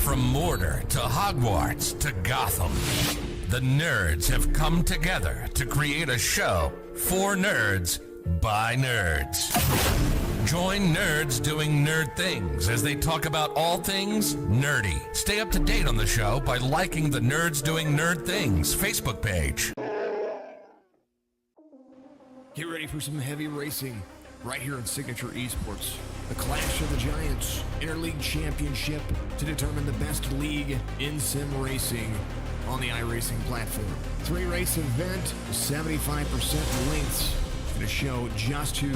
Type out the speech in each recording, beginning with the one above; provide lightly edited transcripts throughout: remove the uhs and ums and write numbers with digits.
From Mordor to Hogwarts to Gotham, the nerds have come together to create a show for nerds by nerds. Join nerds doing nerd things as they talk about all things nerdy. Stay up to date on the show by liking the Nerds Doing Nerd Things Facebook page. Get ready for some heavy racing right here on Signature Esports. The Clash of the Giants Interleague Championship to determine the best league in sim racing on the iRacing platform. 3-race event, 75% lengths. Going to show just who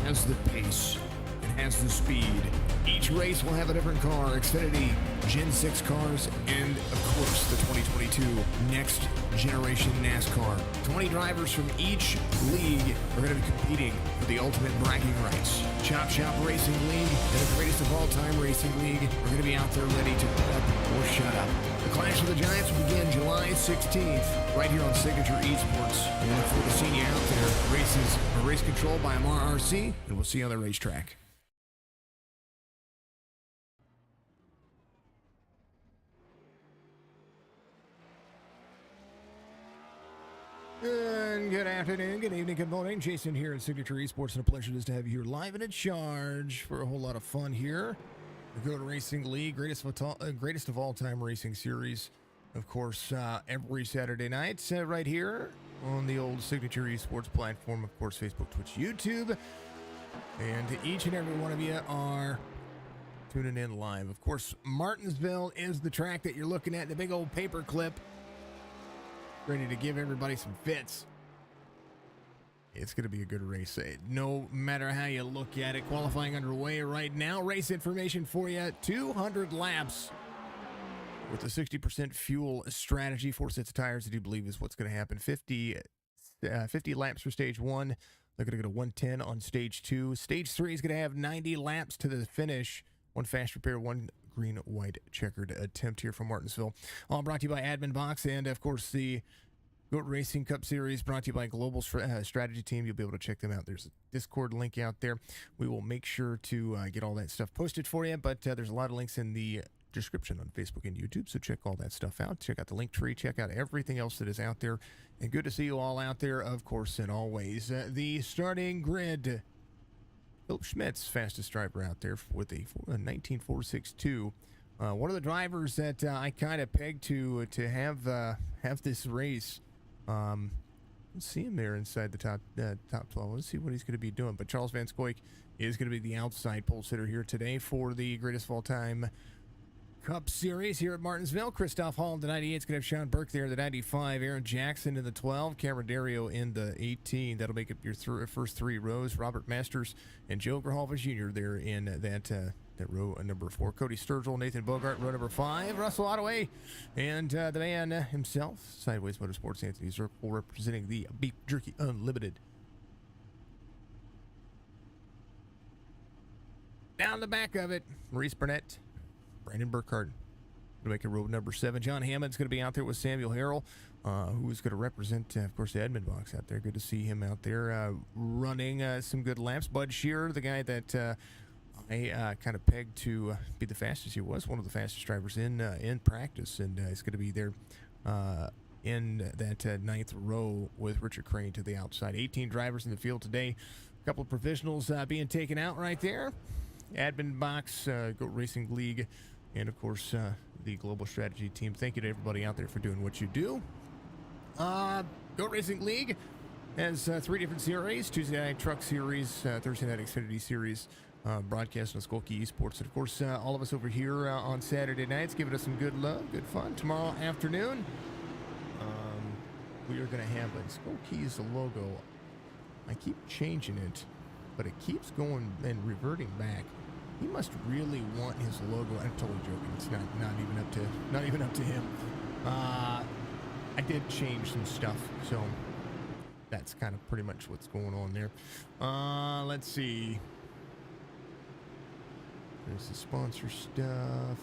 has the pace and has the speed. Each race will have a different car, Xfinity Gen 6 cars, and of course the 2022 Next Generation NASCAR. 20 drivers from each league are going to be competing for the ultimate bragging rights. Chop Shop Racing League and the greatest of all time Racing League are going to be out there ready to put up or shut up. The Clash of the Giants will begin July 16th right here on Signature Esports. We look forward to seeing you out there. Races are race controlled by MRRC, and we'll see you on the racetrack. And good afternoon, good evening, good morning. Jason here at Signature Esports, and a pleasure just to have you here live and in charge for a whole lot of fun here. The G.O.A.T Racing League, greatest of all time racing series, of course, every Saturday night right here on the old Signature Esports platform, of course, Facebook, Twitch, YouTube, and each and every one of you are tuning in live. Of course, Martinsville is the track that you're looking at, the big old paper clip. Ready to give everybody some fits. It's going to be a good race. No matter how you look at it, qualifying underway right now. Race information for you. 200 laps with a 60% fuel strategy. 4 sets of tires, I do believe, is what's going to happen. 50 laps for stage 1. They're going to go to 110 on stage 2. Stage 3 is going to have 90 laps to the finish. 1 fast repair, 1 green, white checkered attempt here from Martinsville. All brought to you by Admin Box, and of course the G.O.A.T Racing Cup Series brought to you by Global Strategy Team. You'll be able to check them out. There's a Discord link out there. We will make sure to get all that stuff posted for you, but there's a lot of links in the description on Facebook and YouTube, so check all that stuff out. Check out the link tree. Check out everything else that is out there, and good to see you all out there, of course, and always. The starting grid. Philip Schmitz, fastest driver out there with a 19.462. One of the drivers that I kind of pegged to have this race. Let's see him there inside the top 12. Let's see what he's going to be doing. But Charles Van Scoik is going to be the outside pole sitter here today for the greatest of all time Cup Series here at Martinsville. Christoph Hall in the 98 is going to have Sean Burke there in the 95. Aaron Jackson in the 12. Cameron Dario in the 18. That'll make up your first 3 rows. Robert Masters and Joe Grijalva Jr. there in that row number 4. Cody Sturgill, Nathan Bogart, row number 5. Russell Ottaway, and the man himself, Sideways Motorsports, Anthony Zirkle, representing the Beef Jerky Unlimited. Down the back of it, Maurice Burnett, Brandon Burkhardt to make it row number 7. John Hammond's going to be out there with Samuel Harrell, who's going to represent, of course, the Edmund Box out there. Good to see him out there running some good laps. Bud Shearer, the guy that I kind of pegged to be the fastest. He was one of the fastest drivers in practice, and he's going to be there in that 9th row with Richard Crane to the outside. 18 drivers in the field today. A couple of professionals being taken out right there. Admin Box, G.O.A.T Racing League, and of course the Global Strategy Team. Thank you to everybody out there for doing what you do. G.O.A.T Racing League has 3 different series: Tuesday Night Truck Series, Thursday Night Xfinity Series, broadcast on Skokie Esports, and of course all of us over here on Saturday nights giving us some good love, good fun. Tomorrow afternoon, we are going to have Skokie's logo. I keep changing it, but it keeps going and reverting back. He must really want his logo. I'm totally joking. It's not even up to him. I did change some stuff, so that's kind of pretty much what's going on there. Let's see. There's the sponsor stuff.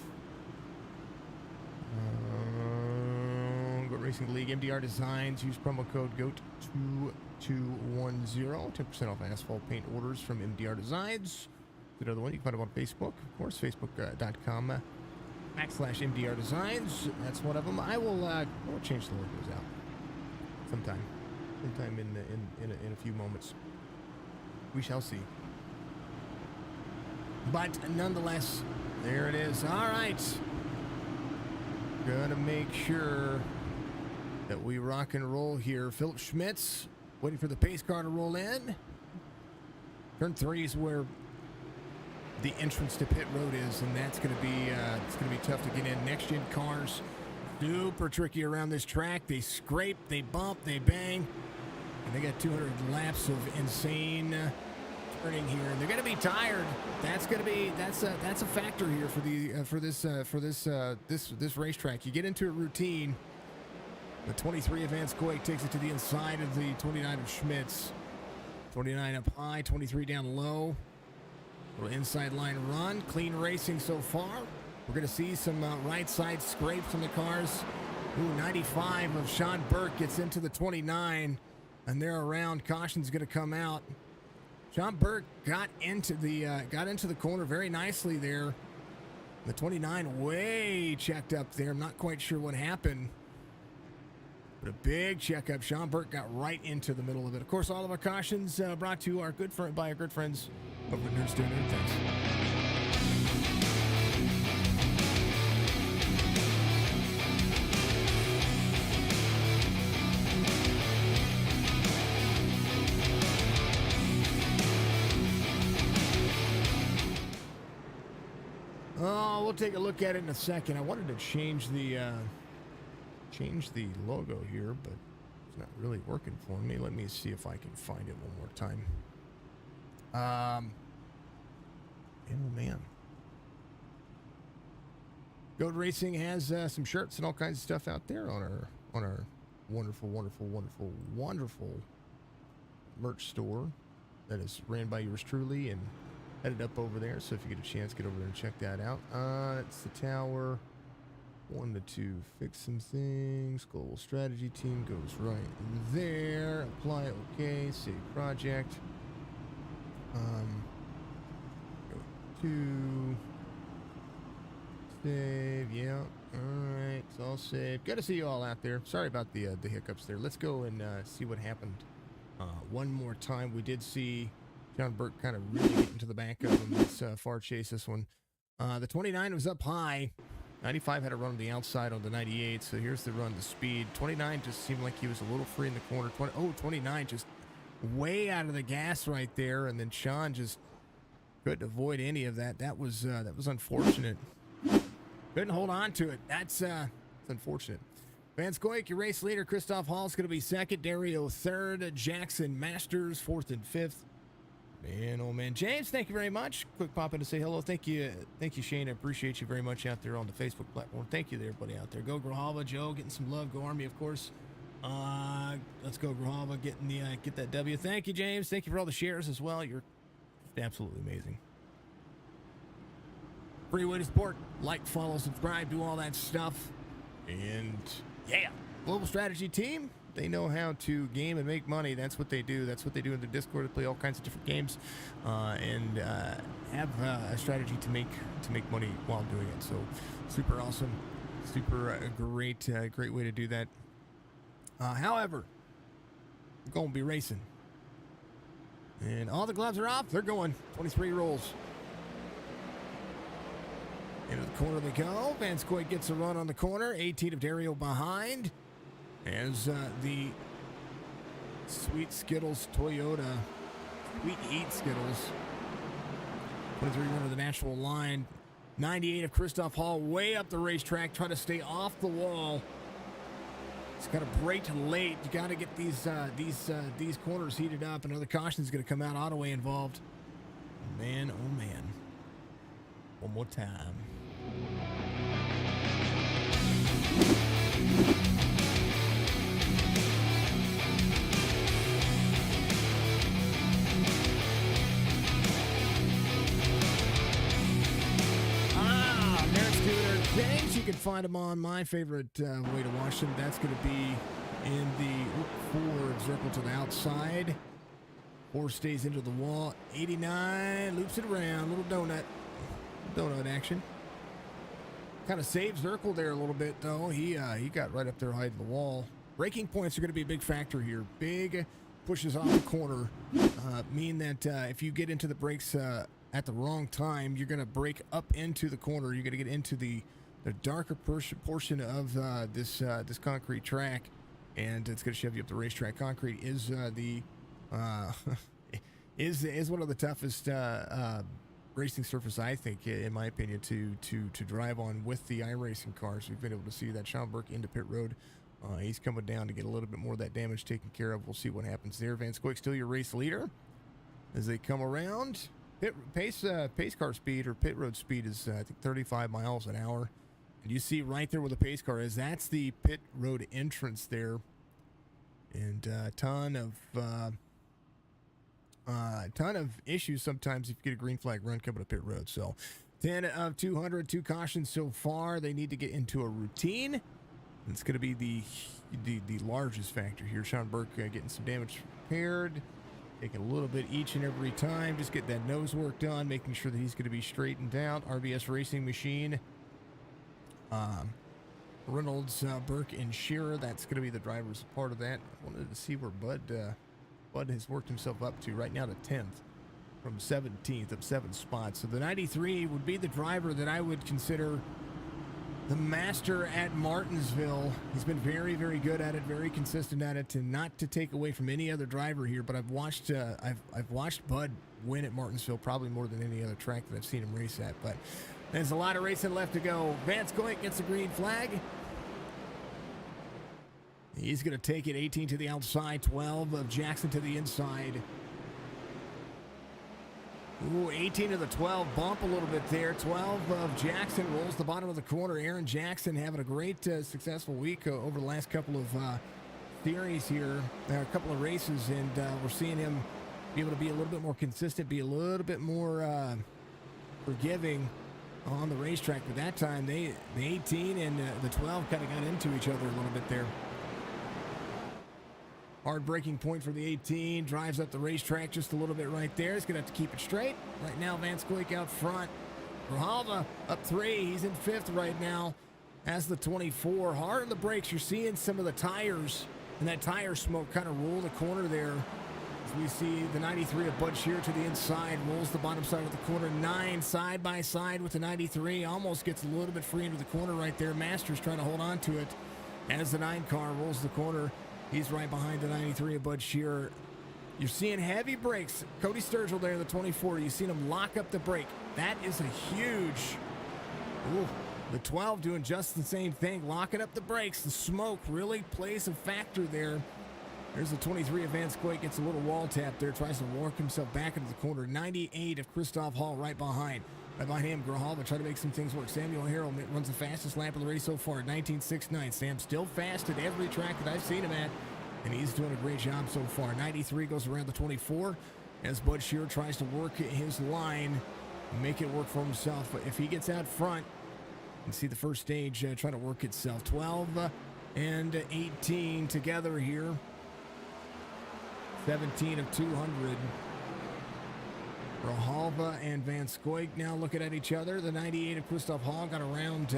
G.O.A.T Racing League, MDR Designs. Use promo code GOAT2210. 10% off asphalt paint orders from MDR Designs. Another one you can find them on Facebook, of course, facebook.com /MDR Designs. That's one of them. I will we'll change the logos out sometime in a few moments. We shall see. But nonetheless, there it is. All right. Gonna make sure that we rock and roll here. Philip Schmitz waiting for the pace car to roll in. Turn 3 is where the entrance to pit road is, and that's going to be it's going to be tough to get in. Next gen cars, super tricky around this track. They scrape, they bump, they bang, and they got 200 laps of insane turning here, and they're going to be tired. That's going to be that's a factor here for this racetrack. You get into a routine. The 23 of Vance Coy takes it to the inside of the 29 of Schmitz. 29 up high, 23 down low. Little inside line run. Clean racing so far. We're going to see some right side scrapes on the cars. Ooh, 95 of Sean Burke gets into the 29, and they're around. Caution's going to come out. Sean Burke got into the corner very nicely there. The 29 way checked up there. I'm not quite sure what happened. But a big checkup. Sean Burke got right into the middle of it. Of course, all of our cautions brought to you by our good friends over at Nerds Do Nerd Things. Oh, we'll take a look at it in a second. I wanted to change the logo here, but it's not really working for me. Let me see if I can find it one more time. Oh man. G.O.A.T Racing has some shirts and all kinds of stuff out there on our wonderful merch store that is ran by yours truly and headed up over there. So if you get a chance, get over there and check that out. That's the tower. 1 to 2, fix some things. Global strategy team goes right there. Apply, okay. Save project. Go to save. Yeah. All right. It's all saved. Good to see you all out there. Sorry about the hiccups there. Let's go and see what happened one more time. We did see John Burke kind of really get into the back of him. Let's far chase this one. The 29 was up high. 95 had a run on the outside on the 98, so here's the run to speed. 29 just seemed like he was a little free in the corner. 29 just way out of the gas right there, and then Sean just couldn't avoid any of that. That was unfortunate. Couldn't hold on to it. That's unfortunate. Vance Goik, your race leader. Christoph Hall's going to be second. Dario third. Jackson Masters fourth and fifth. Man, oh man. James, thank you very much. Quick pop in to say hello. Thank you, Shane. I appreciate you very much out there on the Facebook platform. Thank you there, everybody out there. Go Grijalva, Joe, getting some love. Go Army, of course. Let's go Grijalva, getting the get that W. Thank you, James. Thank you for all the shares as well. You're just absolutely amazing. Free way to support. Like, follow, subscribe, do all that stuff. And yeah, Global Strategy Team. They know how to game and make money. That's what they do. That's what they do in their Discord. They play all kinds of different games and have a strategy to make money while doing it. So super awesome, super great way to do that. However, we're going to be racing, and all the gloves are off. They're going 23 rolls. Into the corner they go. Vance Coy gets a run on the corner. 18 of Dario behind. As the Sweet Skittles Toyota, Sweet Eat Skittles, 23 under the natural line. 98 of Christoph Hall way up the racetrack, trying to stay off the wall. It's got to brake late. You got to get these corners heated up. Another caution is going to come out. Autoway involved. Man, oh man. One more time. Things you can find them on my favorite way to watch them. That's going to be in the forward circle to the outside. 4 stays into the wall. 89 loops it around. Little donut action. Kind of saved Zirkle there a little bit, though. He got right up there hiding the wall. Braking points are going to be a big factor here. Big pushes off the corner mean that if you get into the brakes at the wrong time, you're going to brake up into the corner. You're going to get into the darker portion of this concrete track, and it's going to shove you up the racetrack. Concrete is is one of the toughest racing surface, I think, in my opinion, to drive on with the iRacing cars. We've been able to see that. Sean Burke into pit road. He's coming down to get a little bit more of that damage taken care of. We'll see what happens there. Van Scoik still your race leader as they come around. Pace car speed or pit road speed is I think 35 miles an hour. And you see right there where the pace car is, that's the pit road entrance there. And a ton of issues sometimes if you get a green flag run coming to pit road. So 10 of 200, 2 cautions so far. They need to get into a routine. It's going to be the largest factor here. Sean Burke getting some damage repaired, taking a little bit each and every time. Just get that nose work done, making sure that he's going to be straightened out. RBS Racing Machine. Reynolds, Burke, and Shearer. That's going to be the drivers part of that. I wanted to see where Bud has worked himself up to right now to 10th from 17th of 7 spots. So the 93 would be the driver that I would consider the master at Martinsville. He's been very, very good at it, very consistent at it, and not to take away from any other driver here, but I've watched Bud win at Martinsville probably more than any other track that I've seen him race at. But there's a lot of racing left to go. Van Scoik gets the green flag. He's going to take it 18 to the outside, 12 of Jackson to the inside. Ooh, 18 of the 12, bump a little bit there. 12 of Jackson rolls the bottom of the corner. Aaron Jackson having a great, successful week over the last couple of series here, a couple of races, and we're seeing him be able to be a little bit more consistent, be a little bit more forgiving on the racetrack. But that time, the 18 and the 12 kind of got into each other a little bit there. Hard braking point for the 18. Drives up the racetrack just a little bit right there. He's going to have to keep it straight. Right now, Van Scoik out front. Grijalva up 3. He's in 5th right now as the 24. Hard on the brakes. You're seeing some of the tires and that tire smoke kind of roll the corner there. As we see the 93 of Bud Shearer to the inside. Rolls the bottom side of the corner. 9 side by side with the 93. Almost gets a little bit free into the corner right there. Masters trying to hold on to it as the 9 car rolls the corner. He's right behind the 93 of Bud Shearer. You're seeing heavy brakes. Cody Sturgill there, the 24. You've seen him lock up the brake. That is a huge... Ooh, the 12 doing just the same thing, locking up the brakes. The smoke really plays a factor there. There's the 23 of Van Scoik, gets a little wall tap there, tries to work himself back into the corner. 98 of Christoph Hall right behind. Right behind him, Grijalva trying to make some things work. Samuel Harrell runs the fastest lap of the race so far at 19.69. Sam's still fast at every track that I've seen him at, and he's doing a great job so far. 93 goes around the 24 as Bud Shearer tries to work his line and make it work for himself. But if he gets out front, you can see the first stage trying to work itself. 12 and 18 together here. 17 of 200. Grijalva and Van Scoik now looking at each other. The 98 of Christoph Hall got around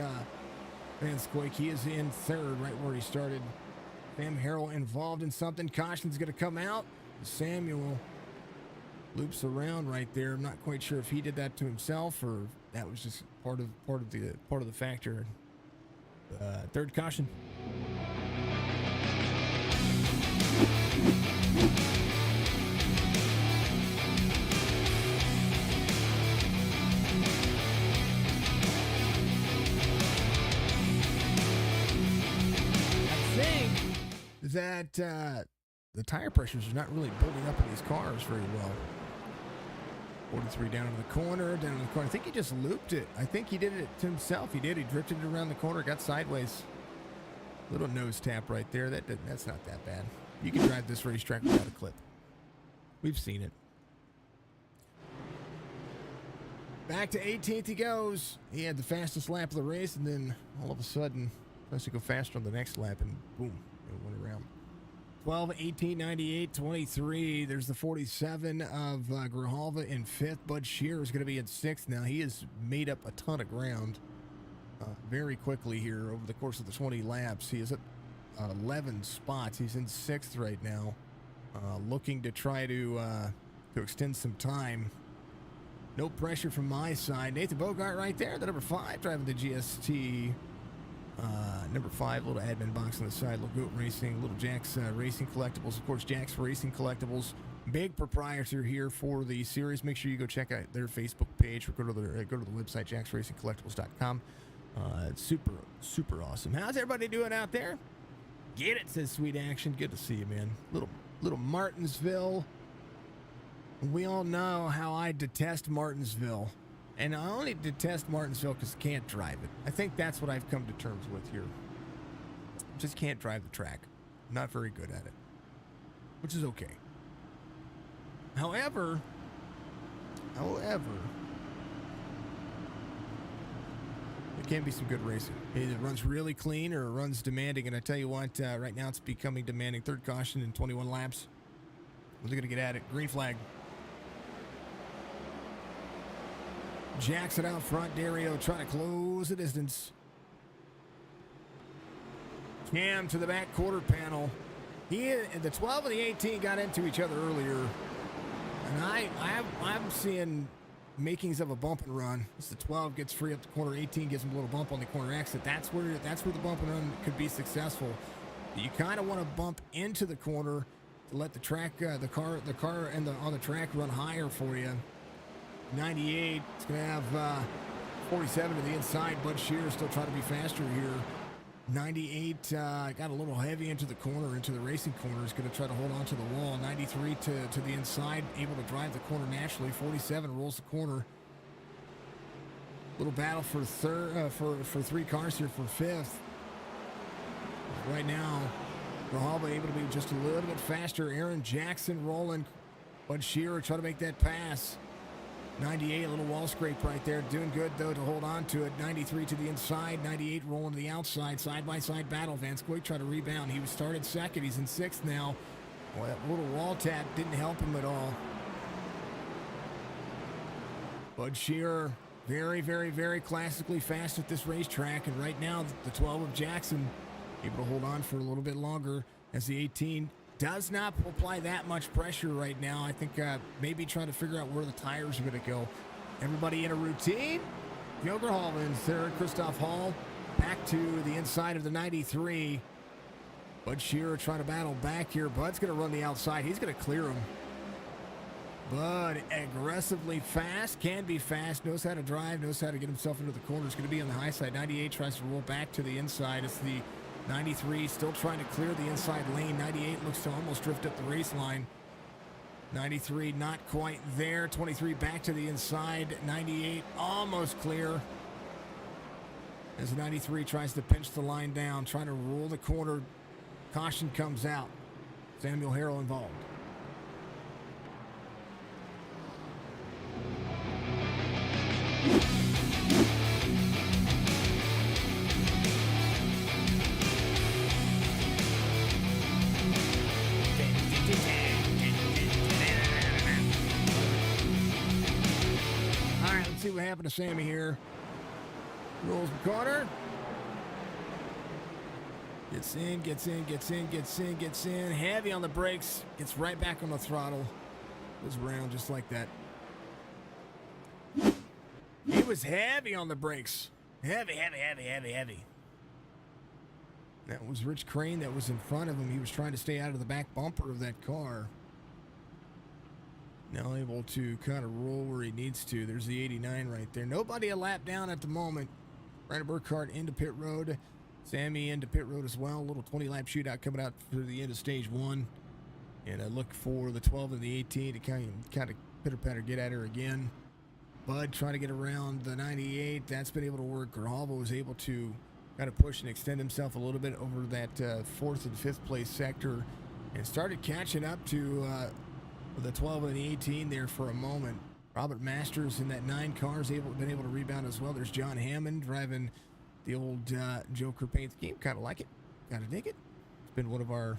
Van Scoik. He is in 3rd, right where he started. Sam Harrell involved in something. Caution's going to come out. Samuel loops around right there. I'm not quite sure if he did that to himself or that was just part of the factor. 3rd caution. That the tire pressures are not really building up in these cars very well. 43 down in the corner, I think he just looped it. I think he did it to himself. He did. He drifted it around the corner, got sideways. Little nose tap right there. That's not that bad. You can drive this racetrack without a clip. We've seen it. Back to 18th he goes. He had the fastest lap of the race, and then all of a sudden, tries to go faster on the next lap, and boom. It went around. 12, 18, 98, 23. There's the 47 of Grijalva in 5th. Bud Shearer is going to be in 6th now. He has made up a ton of ground. very quickly here over the course of the 20 laps. He is at 11 spots. He's in 6th right now, looking to try to extend some time. No pressure from my side. Nathan Bogart right there, the number 5, driving the GST. Number 5, little admin box on the side, little G.O.A.T Racing, little Jack's Racing Collectibles. Of course, Jack's Racing Collectibles, big proprietor here for the series. Make sure you go check out their Facebook page or go to the website, jacksracingcollectibles.com. It's super, super awesome. How's everybody doing out there? Get it, says Sweet Action. Good to see you, man. Little Martinsville. We all know how I detest Martinsville. And I only detest Martinsville because I can't drive it. I think that's what I've come to terms with here. Just can't drive the track. I'm not very good at it. Which is okay. However, there can be some good racing. It either runs really clean or it runs demanding. And I tell you what, right now it's becoming demanding. Third caution in 21 laps. We're going to get at it. Green flag. Jackson out front. Dario trying to close the distance. Cam to the back quarter panel. The 12 and the 18 got into each other earlier. And I'm seeing makings of a bump and run. As the 12 gets free up the corner, 18 gives him a little bump on the corner exit. That's where the bump and run could be successful. But you kind of want to bump into the corner to let the track, the car on the track run higher for you. 98, it's going to have 47 to the inside. Bud Shear still trying to be faster here. 98 got a little heavy into the corner, into the racing corner. Is going to try to hold on to the wall. 93 to the inside, able to drive the corner naturally. 47 rolls the corner. Little battle for for 3 cars here for 5th. Right now, Grijalva able to be just a little bit faster. Aaron Jackson rolling. Bud Shearer trying to make that pass. 98, a little wall scrape right there. Doing good, though, to hold on to it. 93 to the inside. 98 rolling to the outside. Side-by-side battle. Van Scoy trying to rebound. He was started 2nd. He's in 6th now. Well, that little wall tap didn't help him at all. Bud Shearer, very, very, very classically fast at this racetrack. And right now, the 12 of Jackson able to hold on for a little bit longer as the 18 does not apply that much pressure right now. I think maybe trying to figure out where the tires are going to go. Everybody in a routine. Joe Grijalva in 3rd. Christoph Hall back to the inside of the 93. Bud Shearer trying to battle back here. Bud's going to run the outside. He's going to clear him. Bud aggressively fast. Can be fast. Knows how to drive. Knows how to get himself into the corner. It's going to be on the high side. 98 tries to roll back to the inside. It's the 93 still trying to clear the inside lane. 98 looks to almost drift up the race line. 93 not quite there. 23 back to the inside. 98 almost clear. As 93 tries to pinch the line down, trying to roll the corner. Caution comes out. Samuel Harrell involved. See what happened to Sammy here. Rolls the corner. Gets in. Heavy on the brakes. Gets right back on the throttle. Goes around just like that. He was heavy on the brakes. Heavy. That was Rich Crane that was in front of him. He was trying to stay out of the back bumper of that car. Now able to kind of roll where he needs to. There's the 89 right there. Nobody a lap down at the moment. Brandon Burkhardt into pit road. Sammy into pit road as well. A little 20-lap shootout coming out for the end of stage 1. And I look for the 12 and the 18 to kind of pitter-patter get at her again. Bud trying to get around the 98. That's been able to work. Grijalva was able to kind of push and extend himself a little bit over that 4th and 5th place sector. And started catching up to the 12 and the 18 there for a moment. Robert Masters in that 9 car has been able to rebound as well. There's John Hammond driving the old Joker Paint scheme. Kind of like it. Gotta dig it. It's been one of our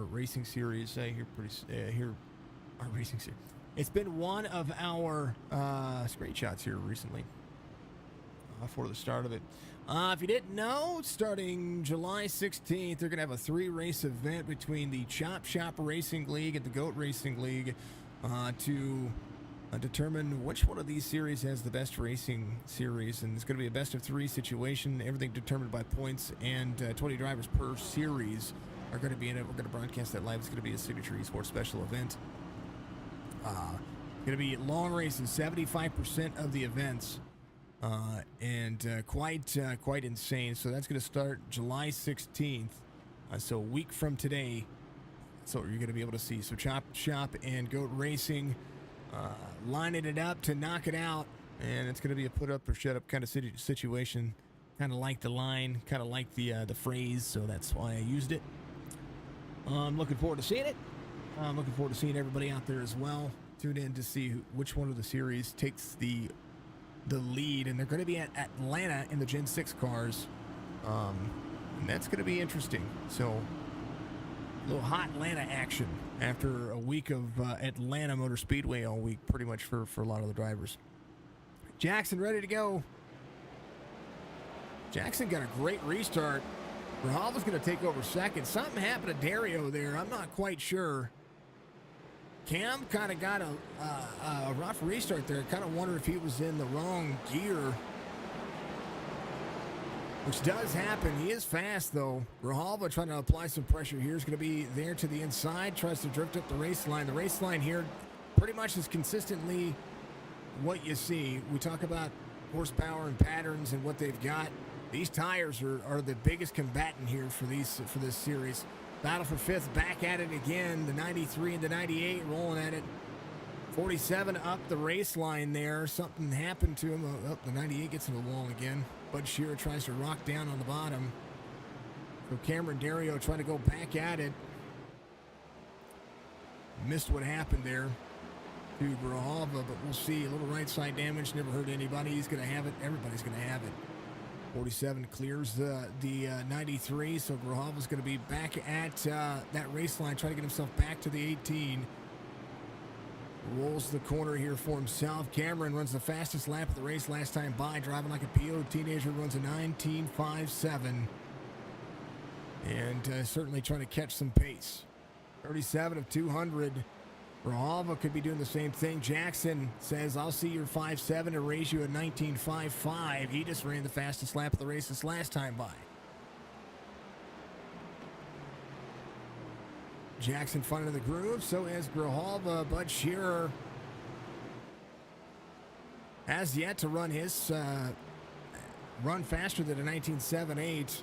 racing series here. Our racing series. It's been one of our screenshots here recently. before the start of it. If you didn't know, starting July 16th, they're going to have a 3-race event between the Chop Shop Racing League and the G.O.A.T Racing League to determine which one of these series has the best racing series. And it's going to be a best-of-3 situation, everything determined by points, and 20 drivers per series are going to be in it. We're going to broadcast that live. It's going to be a signature eSports special event. Going to be long races, 75% of the events, and quite insane. So that's going to start July 16th, so a week from today. So you're going to be able to see. So Chop Shop and G.O.A.T Racing lining it up to knock it out, and it's going to be a put up or shut up kind of situation. Kind of like the line, kind of like the phrase, so that's why I used it. I'm looking forward to seeing it. I'm looking forward to seeing everybody out there as well. Tune in to see which one of the series takes the lead, and they're going to be at Atlanta in the Gen 6 cars, and that's going to be interesting. So a little hot Atlanta action after a week of Atlanta Motor Speedway all week, pretty much for a lot of the drivers. Jackson ready to go. Jackson got a great restart. Rahal was going to take over second. Something happened to Dario there. I'm not quite sure. Cam kind of got a rough restart there. Kind of wonder if he was in the wrong gear, which does happen. He is fast, though. Grijalva trying to apply some pressure here. Is going to be there to the inside. Tries to drift up the race line. The race line here pretty much is consistently what you see. We talk about horsepower and patterns and what they've got. These tires are the biggest combatant here for this series. Battle for fifth, back at it again. The 93 and the 98 rolling at it. 47 up the race line there. Something happened to him. Oh, the 98 gets in the wall again. Bud Shearer tries to rock down on the bottom. So Cameron Dario trying to go back at it. Missed what happened there to Grijalva, but we'll see. A little right side damage. Never hurt anybody. He's going to have it. Everybody's going to have it. 47 clears the 93, so Grijalva's going to be back at that race line, trying to get himself back to the 18. Rolls the corner here for himself. Cameron runs the fastest lap of the race last time by, driving like a PO teenager, runs a 19.57. And certainly trying to catch some pace. 37 of 200. Grijalva could be doing the same thing. Jackson says, I'll see your 5.7 and raise you a 19.55. He just ran the fastest lap of the race this last time by. Jackson finding the groove, so is Grijalva. Bud Shearer has yet to run his run faster than a 19.78.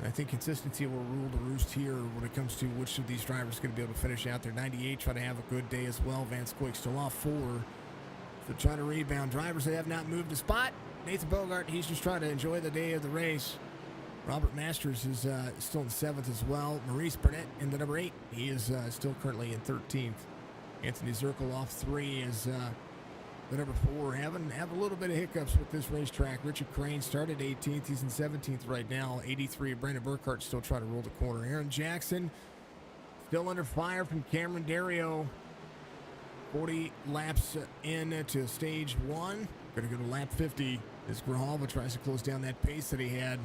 I think consistency will rule the roost here when it comes to which of these drivers is going to be able to finish out there. 98 trying to have a good day as well. Vance Coik still off 4. So trying to rebound. Drivers that have not moved a spot. Nathan Bogart, he's just trying to enjoy the day of the race. Robert Masters is still in 7th as well. Maurice Burnett in the number 8. He is still currently in 13th. Anthony Zirkle off 3 is the number 4. Have a little bit of hiccups with this racetrack. Richard Crane started 18th. He's in 17th right now. 83. Brandon Burkhart still trying to roll the corner. Aaron Jackson still under fire from Cameron Dario. 40 laps in to stage 1. Going to go to lap 50 as Grijalva tries to close down that pace that he had.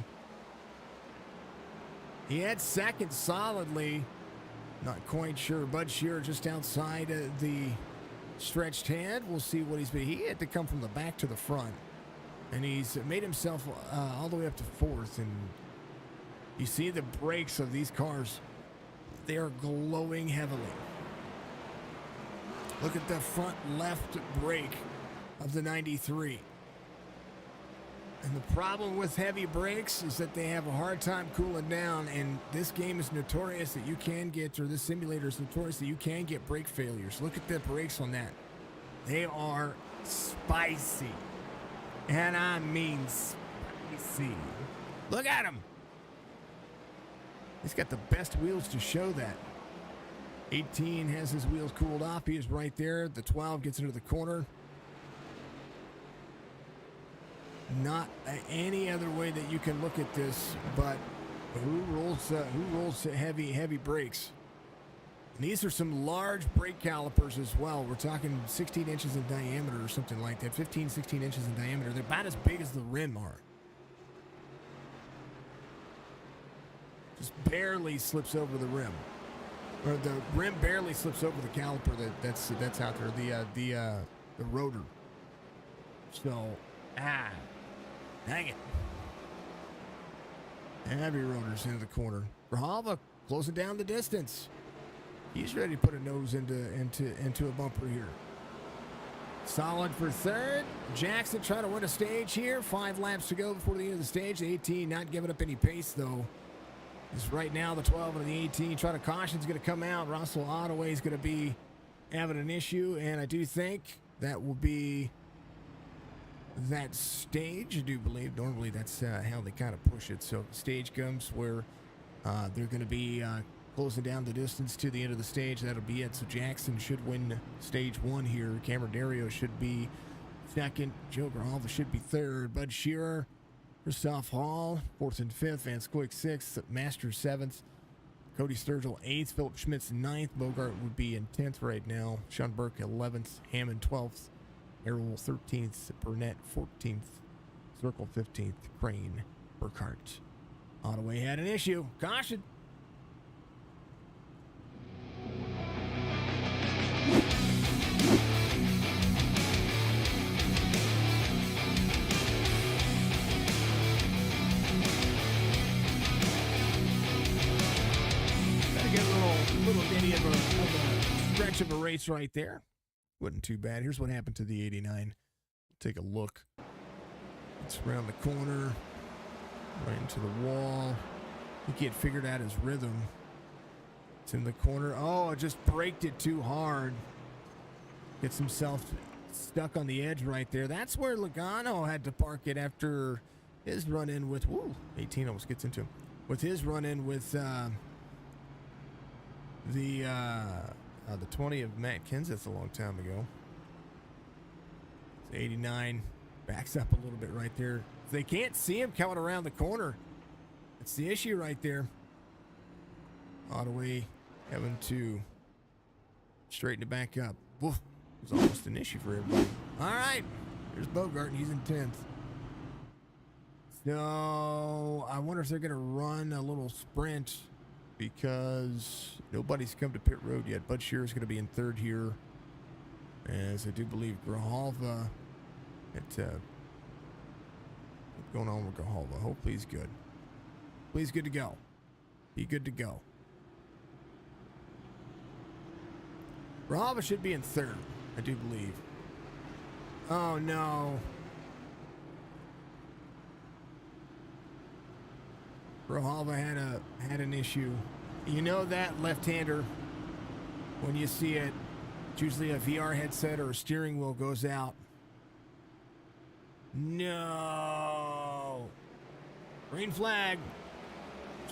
He had second solidly. Not quite sure. Bud Shearer just outside the stretched head. We'll see what he's been. He had to come from the back to the front, and he's made himself all the way up to 4th. And you see the brakes of these cars. They are glowing heavily. Look at the front left brake of the 93. And the problem with heavy brakes is that they have a hard time cooling down, and this game is notorious that you can get, or this simulator is notorious that you can get brake failures. Look at the brakes on that. They are spicy. And I mean spicy. Look at him. He's got the best wheels to show that. 18 has his wheels cooled off. He is right there. The 12 gets into the corner. Not any other way that you can look at this, but who rolls heavy brakes? And these are some large brake calipers as well. We're talking 16 inches in diameter or something like that. 15, 16 inches in diameter. They're about as big as the rim are. Just barely slips over the rim. Or the rim barely slips over the caliper that's out there. The rotor. So, dang it. Heavy rotors into the corner. Grijalva closing down the distance. He's ready to put a nose into a bumper here. Solid for third. Jackson trying to win a stage here. 5 laps to go before the end of the stage. The 18 not giving up any pace though. As right now the 12 and the 18 trying to caution's going to come out. Russell Ottaway is going to be having an issue, and I do think that will be that stage. I do believe normally that's how they kind of push it. So the stage comes where they're going to be closing down the distance to the end of the stage. That'll be it. So Jackson should win stage 1 here. Cameron Dario should be second. Joe Grijalva should be third. Bud Shearer, Christoph Hall, 4th and 5th. Van Scoik 6th. Masters 7th. Cody Sturgill 8th. Philip Schmitz 9th. Bogart would be in 10th right now. Sean Burke 11th. Hammond 12th. Errol 13th. Burnett 14th. Circle 15th. Crane, Burkhart. Ottaway had an issue. Caution. Little ditty of a stretch of a race right there. Wasn't too bad. Here's what happened to the 89. Take a look. It's around the corner, right into the wall. I think he had figured out his rhythm. It's in the corner. Oh, it just braked it too hard. Gets himself stuck on the edge right there. That's where Logano had to park it after his run-in with, 18 almost gets into him. With his run-in with the 20 of Matt Kenseth a long time ago. It's 89. Backs up a little bit right there. They can't see him coming around the corner. That's the issue right there. Ottaway having to straighten it back up. Woof. It was almost an issue for everybody. All right. There's Bogart, and he's in 10th. So I wonder if they're going to run a little sprint because nobody's come to pit road yet. Bud Shearer is going to be in 3rd here, as I do believe Grijalva. What's going on with Grijalva? Hopefully he's good. Please good to go. Be good to go. Grijalva should be in 3rd, I do believe. Oh no. Grijalva had an issue. You know that left-hander, when you see it, it's usually a VR headset or a steering wheel goes out. No. Green flag.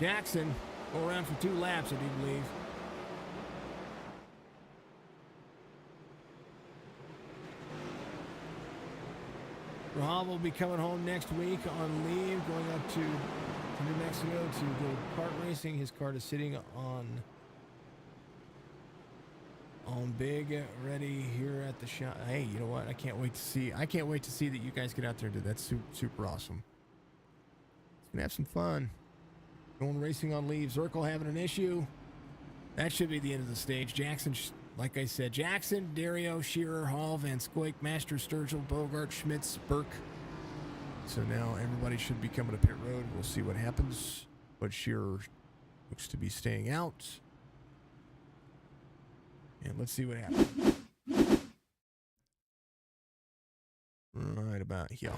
Jackson go around for 2 laps, I do believe. Grijalva will be coming home next week on leave, going up to New Mexico to go kart racing. His kart is sitting on big, ready here at the shop. Hey, you know what? I can't wait to see that you guys get out there and do that. That's super awesome. It's gonna have some fun. Going racing on leave. Zirkle having an issue. That should be the end of the stage. Jackson, like I said, Jackson, Dario, Shearer, Hall, Van Scoik, Master, Sturgill, Bogart, Schmitz, Burke. So now everybody should be coming to pit road. We'll see what happens. But Shearer looks to be staying out. And let's see what happens. Right about here.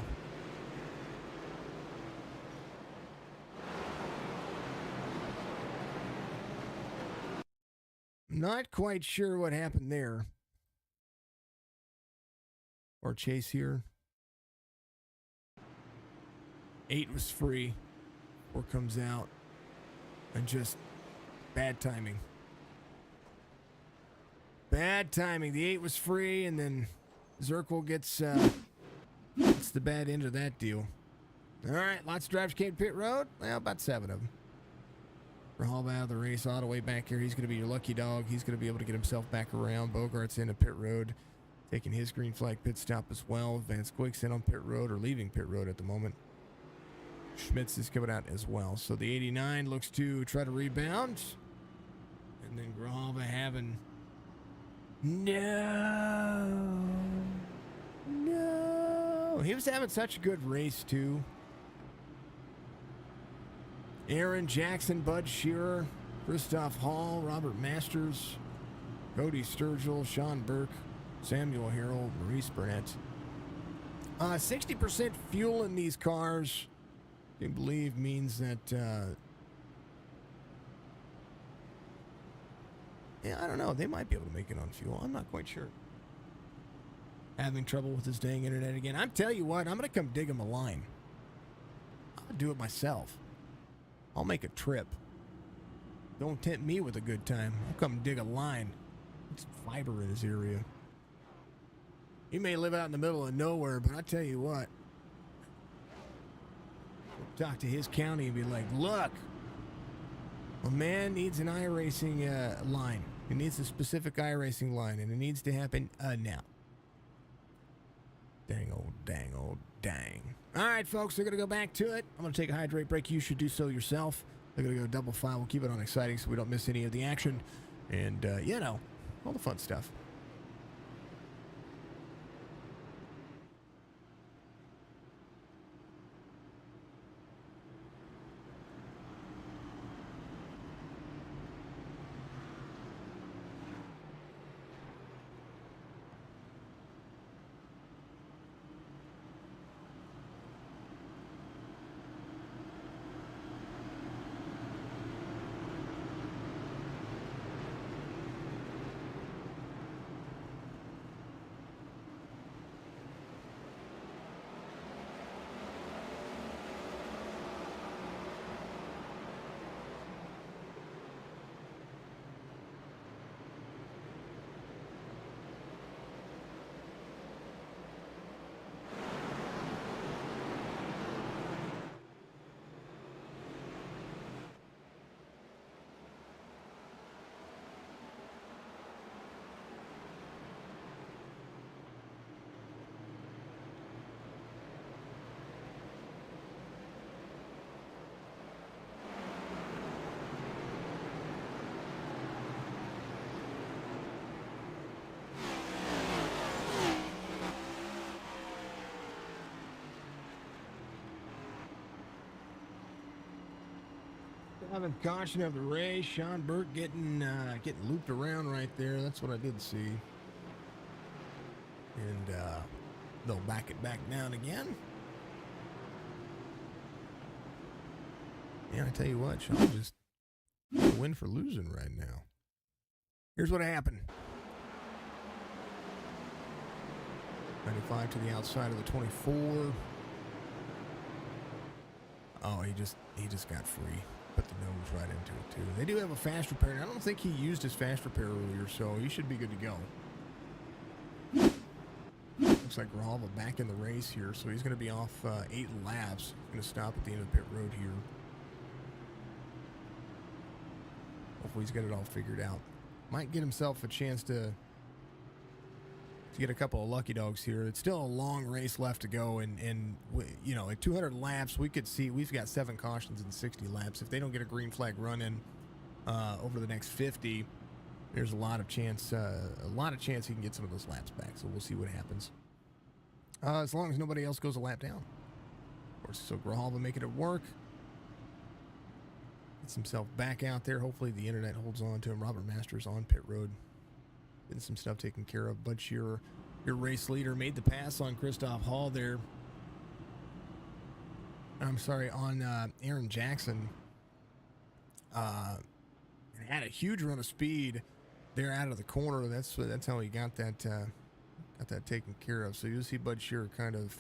Not quite sure what happened there. Or Chase here. 8 was free. 4 comes out. And just bad timing. Bad timing. The 8 was free, and then Zirkle gets the bad end of that deal. All right, lots of drivers came to pit road. Well, about 7 of them. Grijalva out of the race all the way back here. He's going to be your lucky dog. He's going to be able to get himself back around. Bogart's in a pit road, taking his green flag pit stop as well. Van Squick's in on pit road, or leaving pit road at the moment. Schmitz is coming out as well. So the 89 looks to try to rebound. And then Grijalva having... No. He was having such a good race, too. Aaron Jackson, Bud Shearer, Christoph Hall, Robert Masters, Cody Sturgill, Sean Burke, Samuel Harrell, Maurice Burnett. 60% fuel in these cars, I believe, means that, yeah, I don't know. They might be able to make it on fuel. I'm not quite sure. Having trouble with this dang internet again. I'm telling you what, I'm going to come dig him a line. I'll do it myself. I'll make a trip. Don't tempt me with a good time. I'll come dig a line. It's fiber in this area. He may live out in the middle of nowhere, but I tell you what. Talk to his county and be like, look, a man needs an iRacing line. He needs a specific iRacing line, and it needs to happen now. Dang. All right, folks, we're going to go back to it. I'm going to take a hydrate break. You should do so yourself. We're going to go double file. We'll keep it on exciting so we don't miss any of the action. And, you know, all the fun stuff. Having caution of the race. Sean Burke getting looped around right there. That's what I did see. And they'll back it back down again. Yeah, I tell you what, Sean just win for losing right now. Here's what happened. 95 to the outside of the 24. Oh, he just got free. Put the nose right into it, too. They do have a fast repair. I don't think he used his fast repair earlier, so he should be good to go. Looks like Grijalva back in the race here, so he's going to be off 8 laps. Going to stop at the end of the pit road here. Hopefully he's got it all figured out. Might get himself a chance to get a couple of lucky dogs here. It's still a long race left to go, and you know, at 200 laps, we could see we've got 7 cautions in 60 laps. If they don't get a green flag run in over the next 50, there's a lot of chance he can get some of those laps back. So we'll see what happens. As long as nobody else goes a lap down, of course. So Grijalva making it work. Gets himself back out there. Hopefully the internet holds on to him. Robert Masters on pit road. Getting some stuff taken care of. Bud Shearer, your race leader, made the pass on Christoph Hall there. I'm sorry, on Aaron Jackson. Had a huge run of speed there out of the corner. That's how he got that taken care of. So you'll see Bud Shearer kind of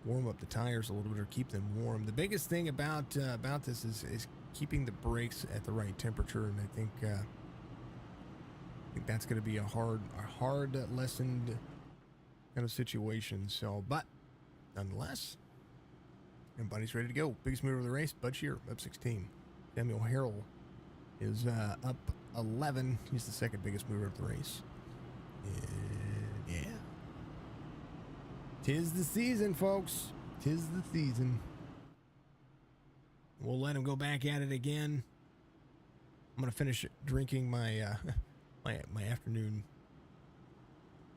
warm up the tires a little bit or keep them warm. The biggest thing about this is keeping the brakes at the right temperature, and I think that's going to be a hard lessened kind of situation. So, but nonetheless, everybody's ready to go. Biggest mover of the race, Bud Shearer, up 16. Samuel Harrell is up 11. He's the second biggest mover of the race. And yeah. Tis the season, folks. Tis the season. We'll let him go back at it again. I'm going to finish drinking my my afternoon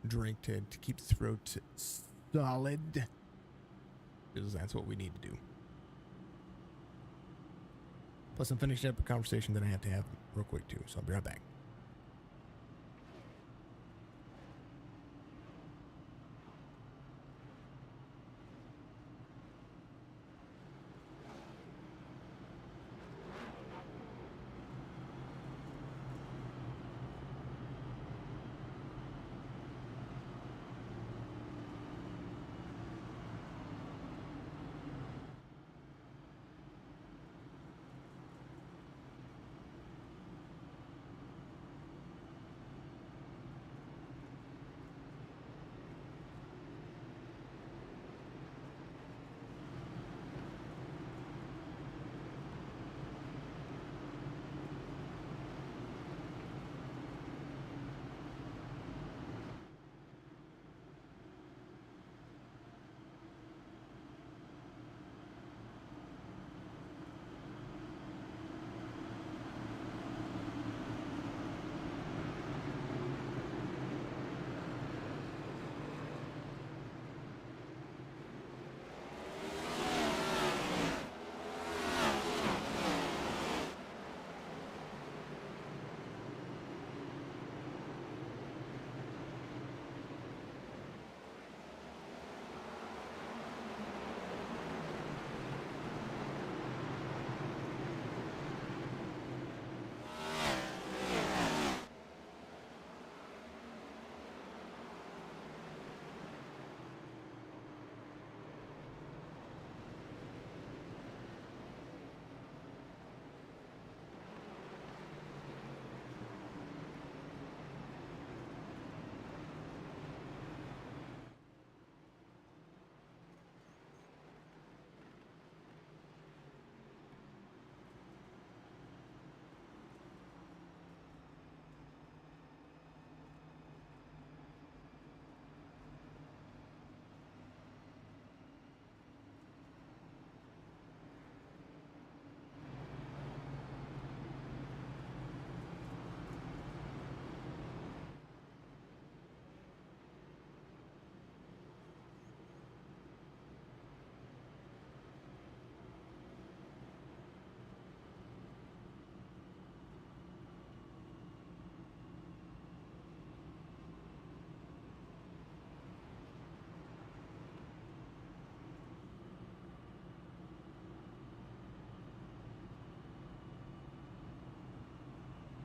drink to keep the throat solid. Because that's what we need to do. Plus, I'm finishing up a conversation that I have to have real quick, too. So I'll be right back.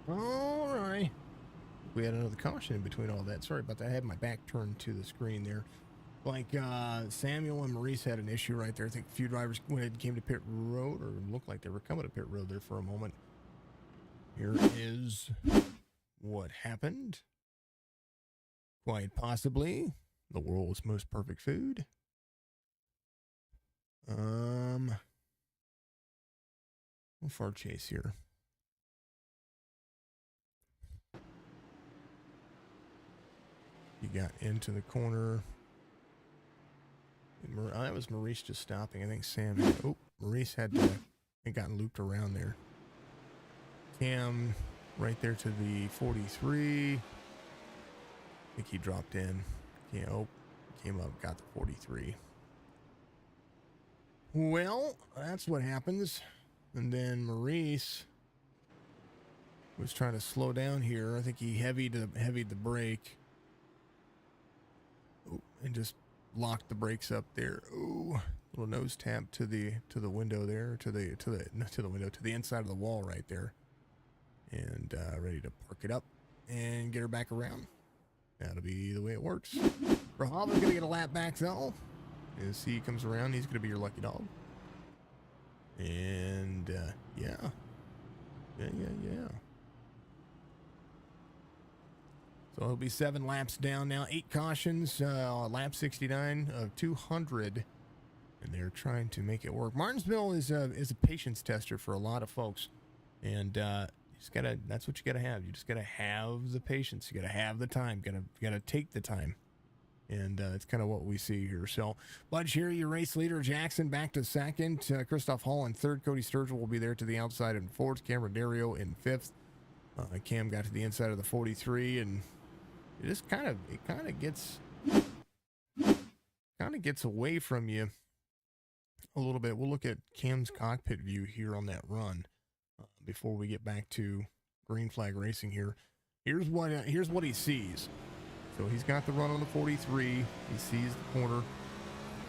All right. We had another caution in between all that. Sorry about that. I had my back turned to the screen there. Like Samuel and Maurice had an issue right there. I think a few drivers went ahead and came to pit road, or looked like they were coming to pit road there for a moment. Here is what happened. Quite possibly the world's most perfect food. How far chase here? You got into the corner. That was Maurice just stopping. I think Sam had, Maurice had gotten looped around there. Cam right there to the 43. I think he dropped in. Yeah, came up, got the 43. Well, that's what happens. And then Maurice was trying to slow down here. I think he heavied the brake. And just locked the brakes up there. Ooh, little nose tap to the window there, to the inside of the wall right there. And ready to park it up and get her back around. That'll be the way it works. Rahava's gonna get a lap back though. As he comes around, he's gonna be your lucky dog. And yeah. So it'll be 7 laps down now, 8 cautions, lap 69 of 200, and they're trying to make it work. Martinsville is a patience tester for a lot of folks. And you just gotta, that's what you gotta have. You just gotta have the patience. You gotta have the time. You gotta take the time. And it's kind of what we see here. So, Bud Sherry, your race leader. Jackson back to second. Christoph Hall in third. Cody Sturgill will be there to the outside in fourth. Cameron Dario in fifth. Cam got to the inside of the 43, and it just kind of gets away from you a little bit. We'll look at Cam's cockpit view here on that run before we get back to green flag racing here. Here's what he sees. So he's got the run on the 43. He sees the corner.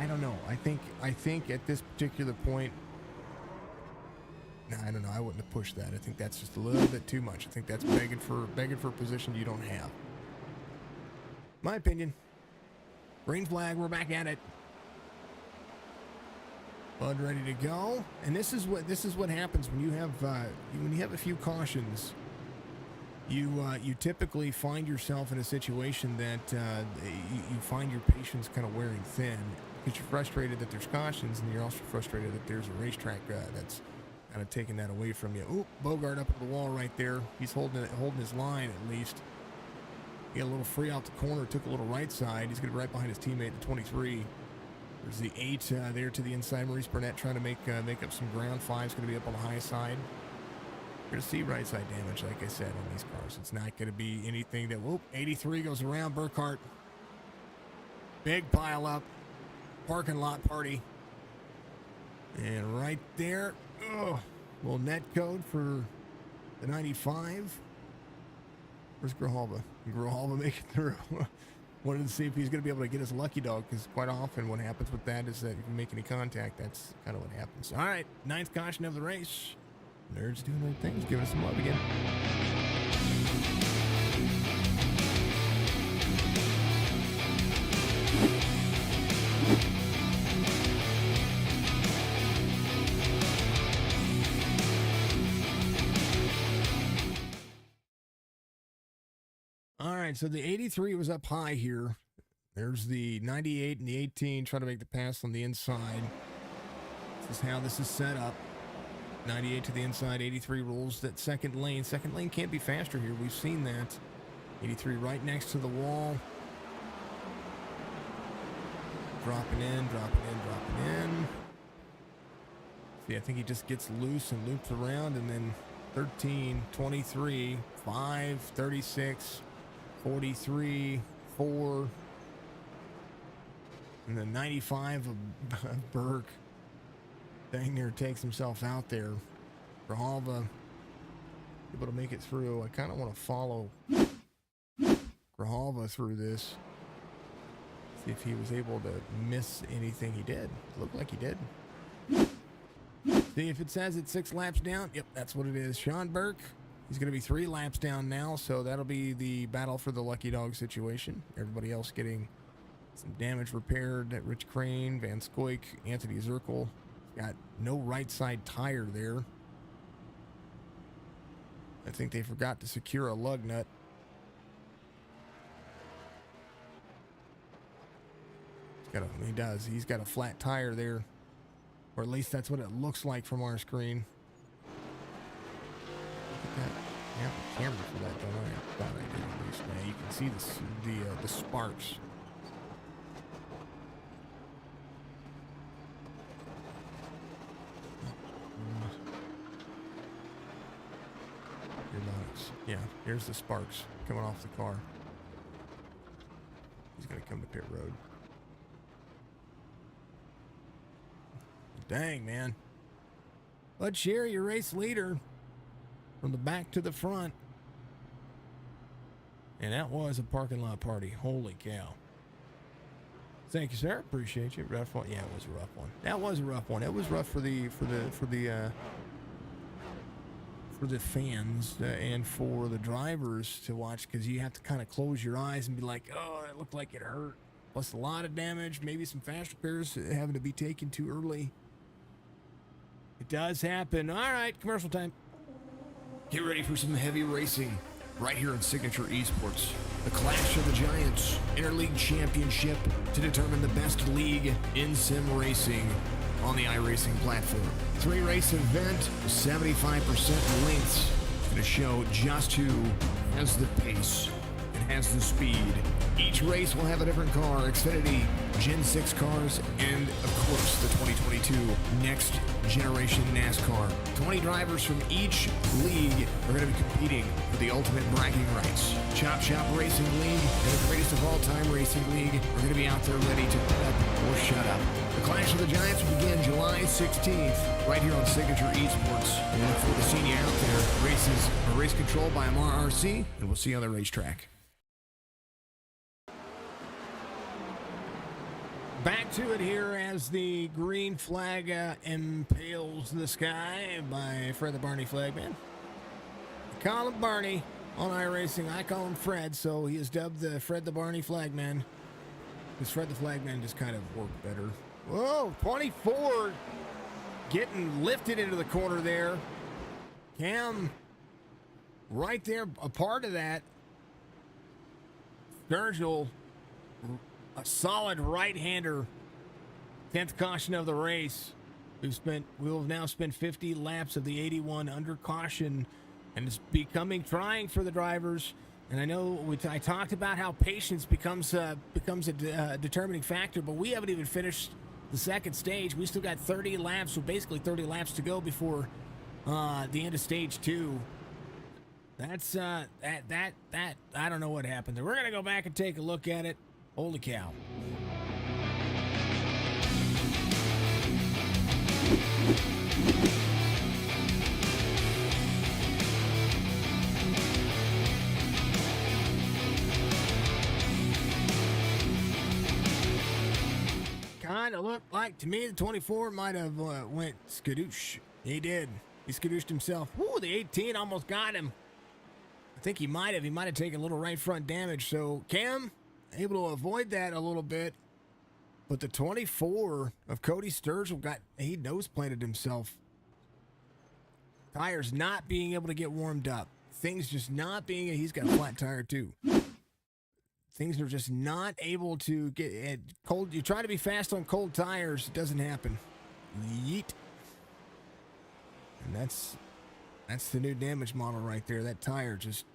I don't know. I think at this particular point, no, I don't know. I wouldn't have pushed that. I think that's just a little bit too much. I think that's begging for a position you don't have. My opinion. Green flag. We're back at it. Bud ready to go. And this is what happens when you have a few cautions. You typically find yourself in a situation that you find your patience kind of wearing thin because you're frustrated that there's cautions, and you're also frustrated that there's a racetrack that's kind of taking that away from you. Oop, Bogart up at the wall right there. He's holding his line at least. He got a little free out the corner, took a little right side. He's going to be right behind his teammate, the 23. There's the 8 there to the inside. Maurice Burnett trying to make up some ground. 5's going to be up on the high side. You're going to see right side damage, like I said, on these cars. It's not going to be anything that, whoop, 83 goes around Burkhart. Big pile up. Parking lot party. And right there, little net code for the 95. Where's Grijalva? Can Grijalva make it through? Wanted to see if he's going to be able to get his lucky dog, because quite often what happens with that is that if you make any contact, that's kind of what happens. All right, 9th caution of the race. Nerds doing their things, giving us some love again. All right, so the 83 was up high here. There's the 98 and the 18 trying to make the pass on the inside. This is how this is set up. 98 to the inside, 83 rolls that second lane. Second lane can't be faster here. We've seen that. 83 right next to the wall. Dropping in. See, I think he just gets loose and loops around, and then 13, 23, 5, 36, 43, 4, and then 95 of Burke. Dang near takes himself out there. Grijalva able to make it through. I kind of want to follow Grijalva through this. See if he was able to miss anything. He did. Looked like he did. See if it says it's 6 laps down. Yep, that's what it is. Sean Burke, he's going to be 3 laps down now, so that'll be the battle for the lucky dog situation. Everybody else getting some damage repaired. Rich Crane, Van Scoik, Anthony Zirkle. Got no right side tire there. I think they forgot to secure a lug nut. He does. He's got a flat tire there. Or at least that's what it looks like from our screen. Look at that. Yeah, the camera for that, don't I? Thought I did at least. Yeah, you can see the sparks. Yeah, here's the sparks coming off the car. He's going to come to pit road. Dang, man. Bud Sherry, your race leader, from the back to the front. And that was a parking lot party. Holy cow. Thank you, sir. Appreciate you. Rough one. Yeah, it was a rough one. That was a rough one. It was rough for the fans and for the drivers to watch, because you have to kind of close your eyes and be like, oh, it looked like it hurt. Plus a lot of damage, maybe some fast repairs having to be taken too early. It does happen. All right, commercial time. Get ready for some heavy racing right here on Signature Esports. The Clash of the Giants Interleague Championship to determine the best league in sim racing. on the iRacing platform. 3-race event, 75% lengths. It's going to show just who has the pace and has the speed. Each race will have a different car, Xfinity Gen 6 cars, and of course the 2022 Next Generation NASCAR. 20 drivers from each league are going to be competing for the ultimate bragging rights. Chop Shop Racing League and the greatest of all time Racing League are going to be out there ready to put up or shut up. The Clash of the Giants will begin July 16th right here on Signature Esports. And look forward to seeing you out there. Races are race controlled by Amar RC, and we'll see you on the racetrack. Back to it here as the green flag impales the sky by Fred the Barney Flagman. I call him Barney on iRacing. I call him Fred, so he is dubbed the Fred the Barney Flagman. Because Fred the Flagman just kind of worked better. Whoa, 24 getting lifted into the corner there. Cam right there, a part of that. Sturgill, a solid right-hander, 10th caution of the race. We'll now spend 50 laps of the 81 under caution, and it's becoming trying for the drivers. And I know I talked about how patience becomes a determining factor, but we haven't even finished the second stage. We still got 30 laps, so basically 30 laps to go before the end of stage 2. That's that I don't know what happened there. We're gonna go back and take a look at it. Holy cow. Kind of looked like to me the 24 might have went skadoosh. He did. He skadooshed himself. Woo, the 18 almost got him. I think he might have taken a little right front damage. So Cam able to avoid that a little bit, but the 24 of Cody Sturgill he nose planted himself. Tires not being able to get warmed up. Things just not being, he's got a flat tire too. Things are just not able to get cold. You try to be fast on cold tires, it doesn't happen. Yeet. And that's the new damage model right there. That tire just,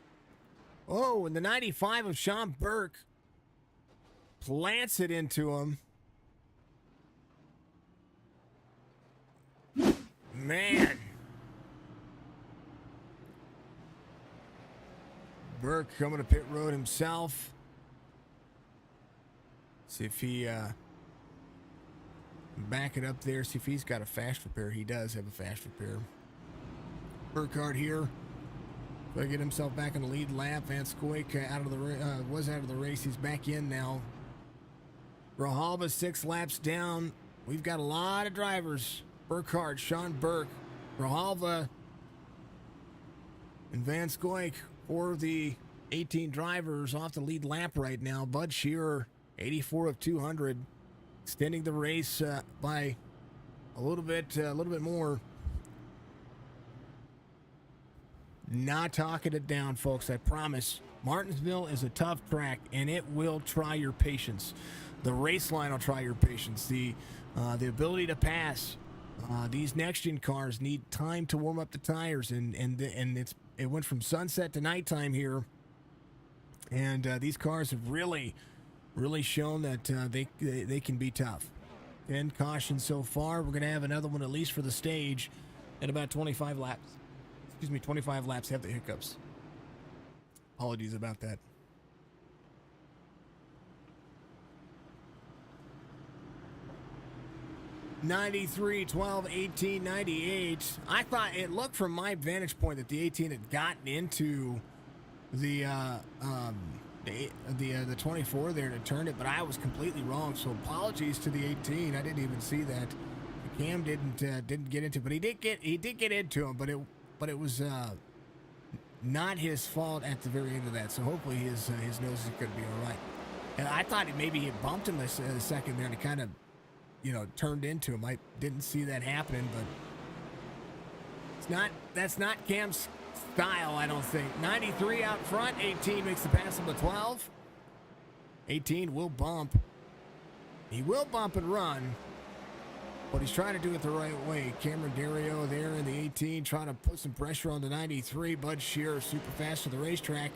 oh, and the 95 of Sean Burke plants it into him. Man. Burke coming to pit road himself. See if he back it up there. See if he's got a fast repair. He does have a fast repair. Burkhardt here. Going to get himself back in the lead lap. Van Scoik was out of the race. He's back in now. Grijalva 6 laps down. We've got a lot of drivers. Burkhardt, Sean Burke, Grijalva, and Van Scoik, 4 of the 18 drivers off the lead lap right now. Bud Shearer, 84 of 200, extending the race by a little bit more. Not talking it down, folks, I promise. Martinsville is a tough track, and it will try your patience. The race line will try your patience. The ability to pass. These next-gen cars need time to warm up the tires, and it went from sunset to nighttime here. And these cars have really shown that they can be tough. 10 cautions so far. We're going to have another one at least for the stage at about 25 laps. 25 laps. Have the hiccups. Apologies about that. '93, 12, 18, 98. I thought it looked from my vantage point that the 18 had gotten into the 24 there to turn it, but I was completely wrong. So apologies to the 18. I didn't even see that. Cam didn't get into, but he did get into him, but it was not his fault at the very end of that. So hopefully his nose is going to be all right. And I thought maybe he bumped him a second there, and it kind of, turned into him. I didn't see that happening, but that's not Cam's style, I don't think. 93 out front, 18 makes the pass on the 12. 18 will bump. He will bump and run. but he's trying to do it the right way. Cameron Dario there in the 18, trying to put some pressure on the 93. Bud Shearer, super fast to the racetrack,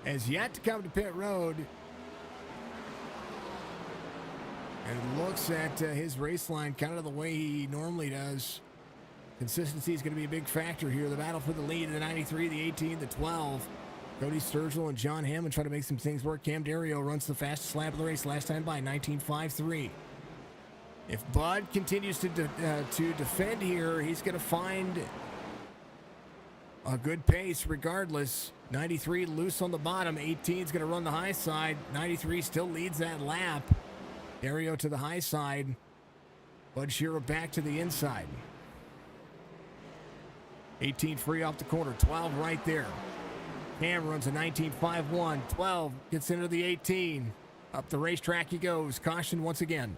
has yet to come to pit road. And looks at his race line kind of the way he normally does. Consistency is going to be a big factor here. The battle for the lead in the 93, the 18, the 12. Cody Sturgill and John Hammond try to make some things work. Cam Dario runs the fastest lap of the race last time by 19.53. If Bud continues to defend here, he's going to find a good pace regardless. 93 loose on the bottom. 18 is going to run the high side. 93 still leads that lap. Dario to the high side. Bud Shearer back to the inside. 18 free off the corner. 12 right there. Cam runs a 19.51. 12 gets into the 18. Up the racetrack he goes. Caution once again.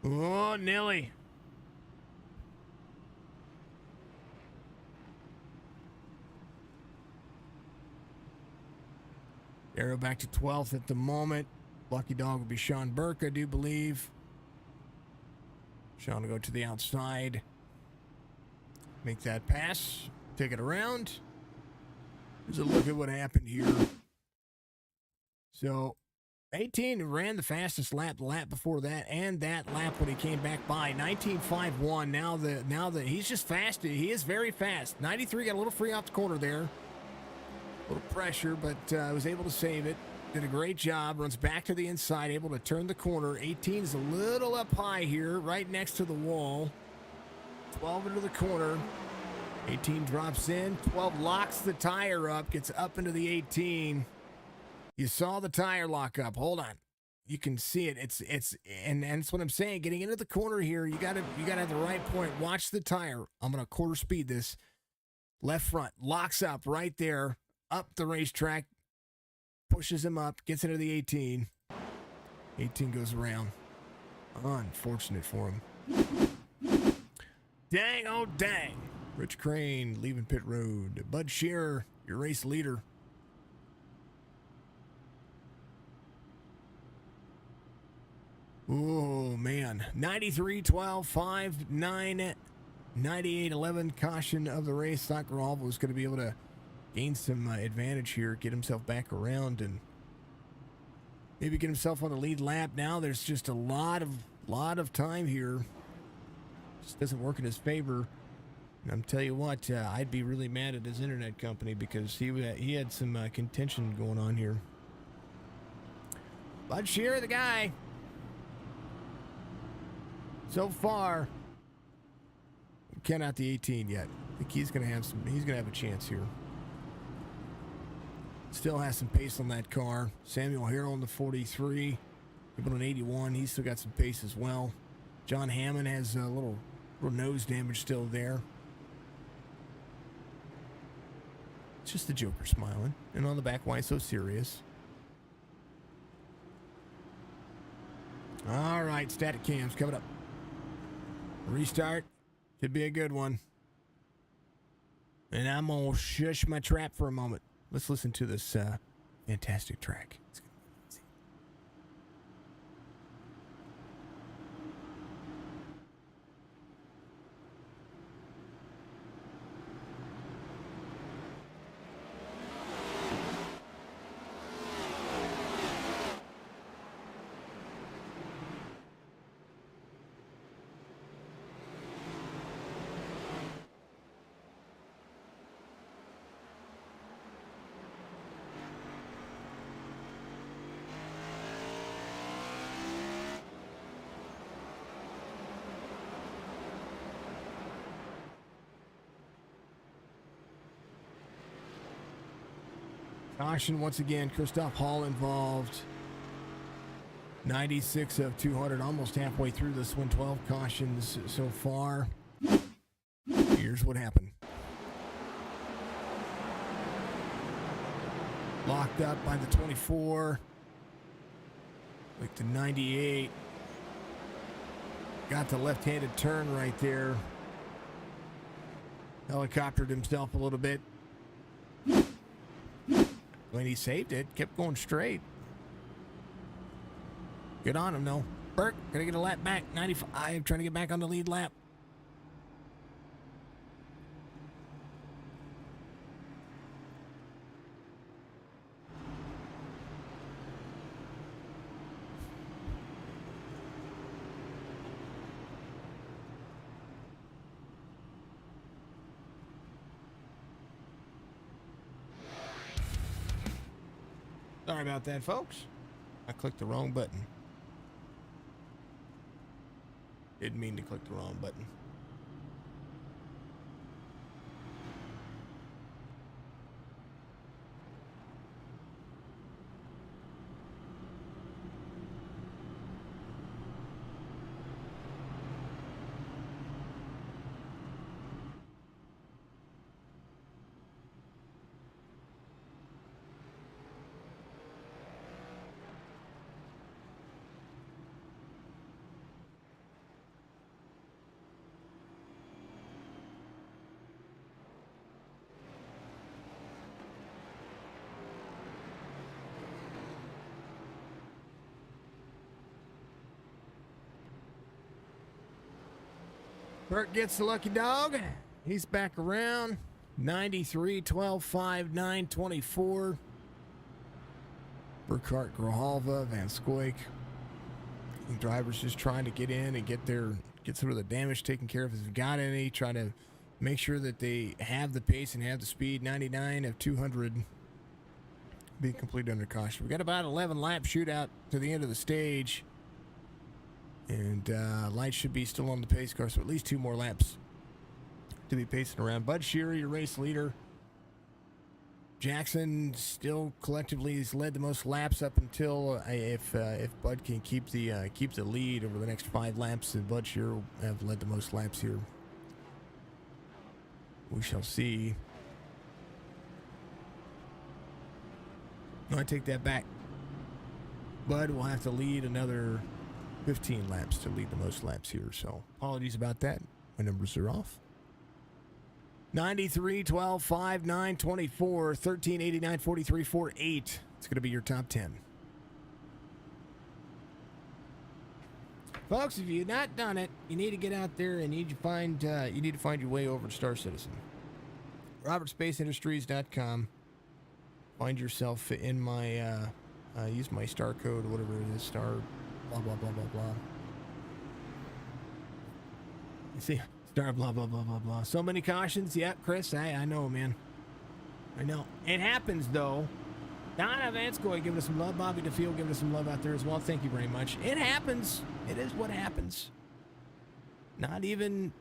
Oh, Nelly. Arrow back to 12th at the moment. Lucky dog will be Sean Burke, I do believe. Sean will go to the outside. Make that pass. Take it around. Here's a look at what happened here. So 18 ran the fastest lap the lap before that, and that lap when he came back by 19.51. Now that he's just fast, he is very fast. 93 got a little free off the corner there, a little pressure, but was able to save it. Did a great job. Runs back to the inside, able to turn the corner. 18 is a little up high here, right next to the wall. 12 into the corner. 18 drops in. 12 locks the tire up, gets up into the 18. You saw the tire lock up. Hold on. You can see it. And that's what I'm saying. Getting into the corner here, you gotta have the right point. Watch the tire. I'm gonna quarter speed this. Left front locks up right there. Up the racetrack. Pushes him up. Gets into the 18. 18 goes around. Unfortunate for him. Dang, oh dang. Rich Crane leaving pit road. Bud Shearer, your race leader. Oh, man. 93, 12, 5, 9, 98, 11. Caution of the race. Thought Gravel was going to be able to gain some advantage here, get himself back around, and maybe get himself on the lead lap. Now there's just a lot of time here. Just doesn't work in his favor. And I'm tell you what, I'd be really mad at his internet company because he had some contention going on here. Bud Shearer, the guy. So far, can't out the 18 yet. I think he's gonna have a chance here. Still has some pace on that car. Samuel Harrell on the 43. People on 81, he's still got some pace as well. John Hammond has a little nose damage still there. It's just the Joker smiling. And on the back, why so serious? All right, static cams coming up. Restart. Should be a good one. And I'm going to shush my trap for a moment. Let's listen to this fantastic track. Caution once again. Christoph Hall involved. 96 of 200, almost halfway through this one. 12 cautions so far. Here's what happened. Locked up by the 24. Like the 98. Got the left-handed turn right there. Helicoptered himself a little bit. When he saved it, kept going straight. Good on him, though. Burke, gonna get a lap back. 95, trying to get back on the lead lap. Sorry about that, folks. I clicked the wrong button. Didn't mean to click the wrong button. Burt gets the lucky dog. He's back around. 93, 12, 5, 9, 24. Burkhart, Grijalva, Van Scoik. The drivers just trying to get in and get some of the damage taken care of if they've got any. Trying to make sure that they have the pace and have the speed. 99 of 200 being completed under caution. We got about 11 lap shootout to the end of the stage. And lights should be still on the pace car, so at least 2 more laps to be pacing around. Bud Shearer, your race leader. Jackson still collectively has led the most laps up until if Bud can keep the lead over the next 5 laps, and Bud Shearer will have led the most laps here. We shall see. No, I take that back. Bud will have to lead another 15 laps to lead the most laps here, so apologies about that. My numbers are off. 93, 12, 5, 9, 24, 13, 89, 43, 4, 8. It's going to be your top 10. Folks, if you've not done it, you need to get out there and you need to find your way over to Star Citizen. RobertSpaceIndustries.com. Find yourself in my, use my star code, or whatever it is, star blah, blah, blah, blah, blah. You see, star blah, blah, blah, blah, blah. So many cautions. Yep, Chris, I know, man. I know. It happens, though. Donna Vanskoy giving us some love. Bobby DeField giving us some love out there as well. Thank you very much. It happens. It is what happens. Not even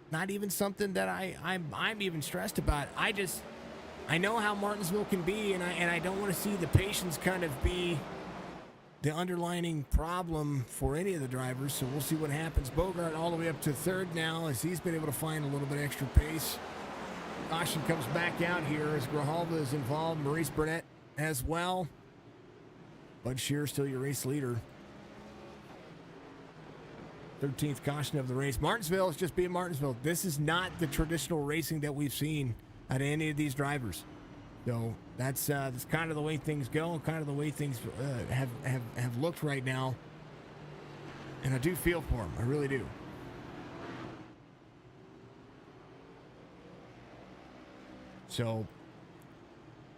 something that I'm even stressed about. I know how Martinsville can be, and I don't want to see the patience kind of be the underlining problem for any of the drivers, so we'll see what happens. Bogart all the way up to third now as he's been able to find a little bit extra pace. Caution comes back out here as Grijalva is involved. Maurice Burnett as well. Bud Shearer still your race leader. 13th caution of the race. Martinsville is just being Martinsville. This is not the traditional racing that we've seen out of any of these drivers. So that's kind of the way things go, kind of the way things have looked right now. And I do feel for them. I really do. So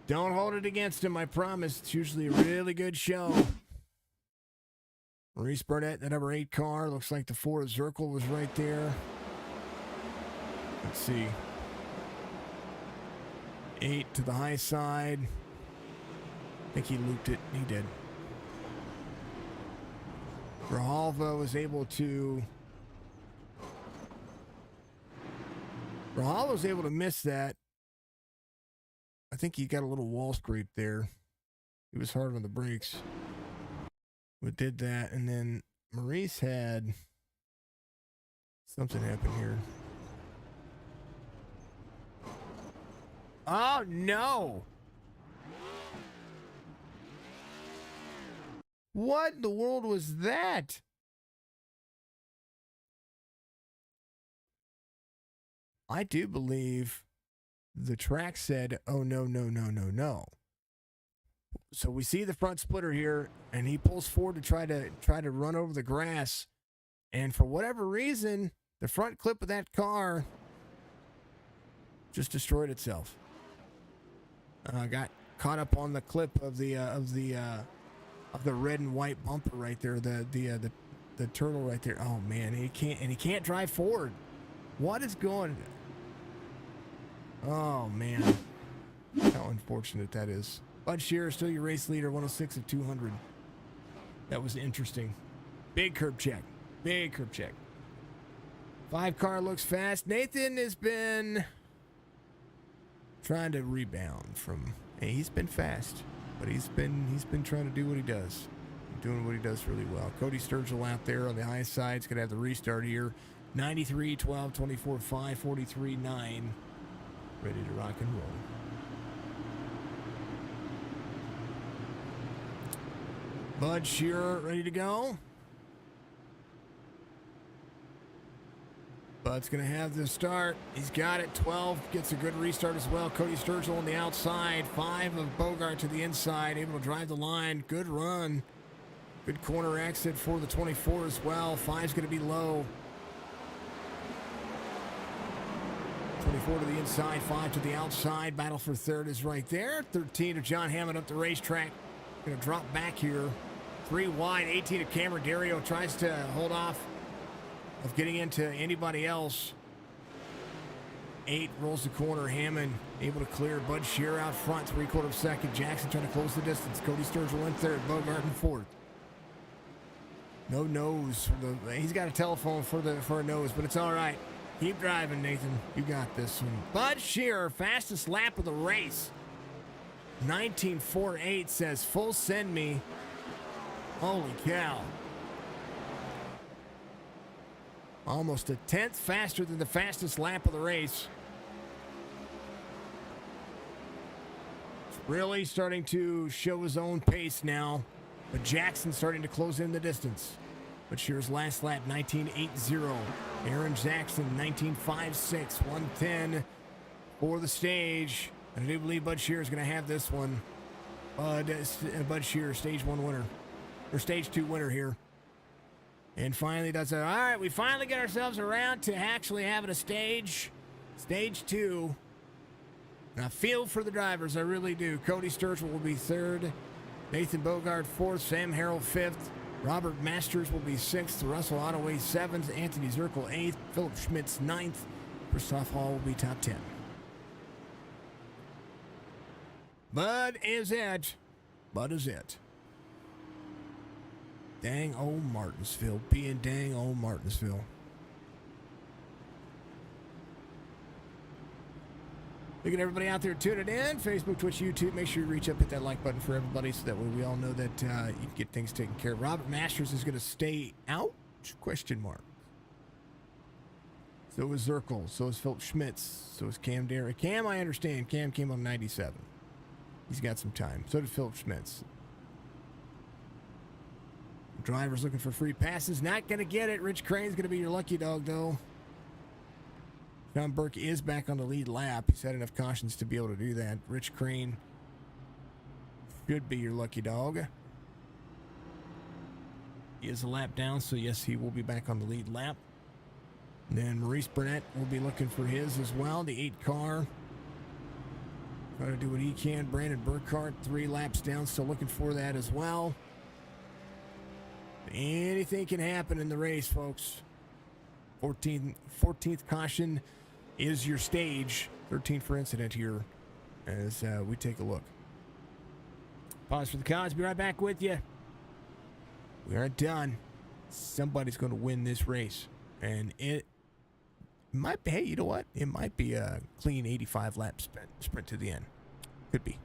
don't hold it against him, I promise. It's usually a really good show. Maurice Burnett, the number 8 car. Looks like the 4 Zirkle was right there. Let's see. 8 to the high side. I think he looped it. He did. Grijalva was able to... Grijalva was able to miss that. I think he got a little wall scrape there. He was hard on the brakes. But did that, and then Maurice had something happen here. Oh, no. What in the world was that? I do believe the track said, oh, no, no, no, no, no. So we see the front splitter here, and he pulls forward to try to run over the grass. And for whatever reason, the front clip of that car just destroyed itself. Got caught up on the clip of the red and white bumper right there, the turtle right there. Oh man, he can't drive forward. What is going? Oh man, how unfortunate that is. Bud Shearer still your race leader, 106 of 200. That was interesting. Big curb check. Big curb check. 5 car looks fast. Nathan has been trying to rebound from. Hey, he's been fast, but he's been trying to do what he does. Doing what he does really well. Cody Sturgill out there on the high side. He's going to have the restart here. 93, 12, 24, 5, 43, 9. Ready to rock and roll. Bud Shearer ready to go. Bud's going to have the start. He's got it. 12 gets a good restart as well. Cody Sturgill on the outside. 5 of Bogart to the inside. Able to drive the line. Good run. Good corner exit for the 24 as well. 5's going to be low. 24 to the inside. 5 to the outside. Battle for third is right there. 13 of John Hammond up the racetrack. Going to drop back here. 3 wide. 18 of Cameron Dario tries to hold off of getting into anybody else. 8 rolls the corner. Hammond able to clear. Bud Shearer out front. 3/4 second. Jackson trying to close the distance. Cody Sturgill in third. Bogart in fourth. No nose. He's got a telephone for a nose, but it's all right. Keep driving, Nathan. You got this one. Bud Shearer, fastest lap of the race. 19.48 says full send me. Holy cow. Almost a tenth faster than the fastest lap of the race. Really starting to show his own pace now. But Jackson's starting to close in the distance. But Shearer's last lap, 19.80. Aaron Jackson, 19.56. 110 for the stage. And I do believe Bud Shearer's going to have this one. Bud Shearer, stage 1 winner. Or stage 2 winner here. And finally does it. All right, we finally get ourselves around to actually having a stage. Stage 2. And I feel for the drivers, I really do. Cody Sturgill will be third. Nathan Bogart fourth. Sam Harrell fifth. Robert Masters will be 6th. Russell Ottaway 7th. Anthony Zirkle 8th. Philip Schmitz 9th. Christoph Hall will be top 10. Bud is it. Bud is it. Dang old Martinsville. Being dang old Martinsville. Look at everybody out there tuning in. Facebook, Twitch, YouTube. Make sure you reach up, hit that like button for everybody so that way we all know that you can get things taken care of. Robert Masters is going to stay out? Question mark. So is Zirkle. So is Philip Schmitz. So is Cam Derry. Cam, I understand. Cam came on 97. He's got some time. So did Philip Schmitz. Drivers looking for free passes. Not going to get it. Rich Crane's going to be your lucky dog, though. John Burke is back on the lead lap. He's had enough cautions to be able to do that. Rich Crane should be your lucky dog. He is a lap down, so yes, he will be back on the lead lap. And then Maurice Burnett will be looking for his as well, the 8 car. Try to do what he can. Brandon Burkhart, 3 laps down, still looking for that as well. Anything can happen in the race, folks. 14th caution is your stage. 13 for incident here as we take a look. Pause for the cause. Be right back with you. We aren't done. Somebody's going to win this race. And it might be, hey, you know what? It might be a clean 85 lap sprint to the end. Could be.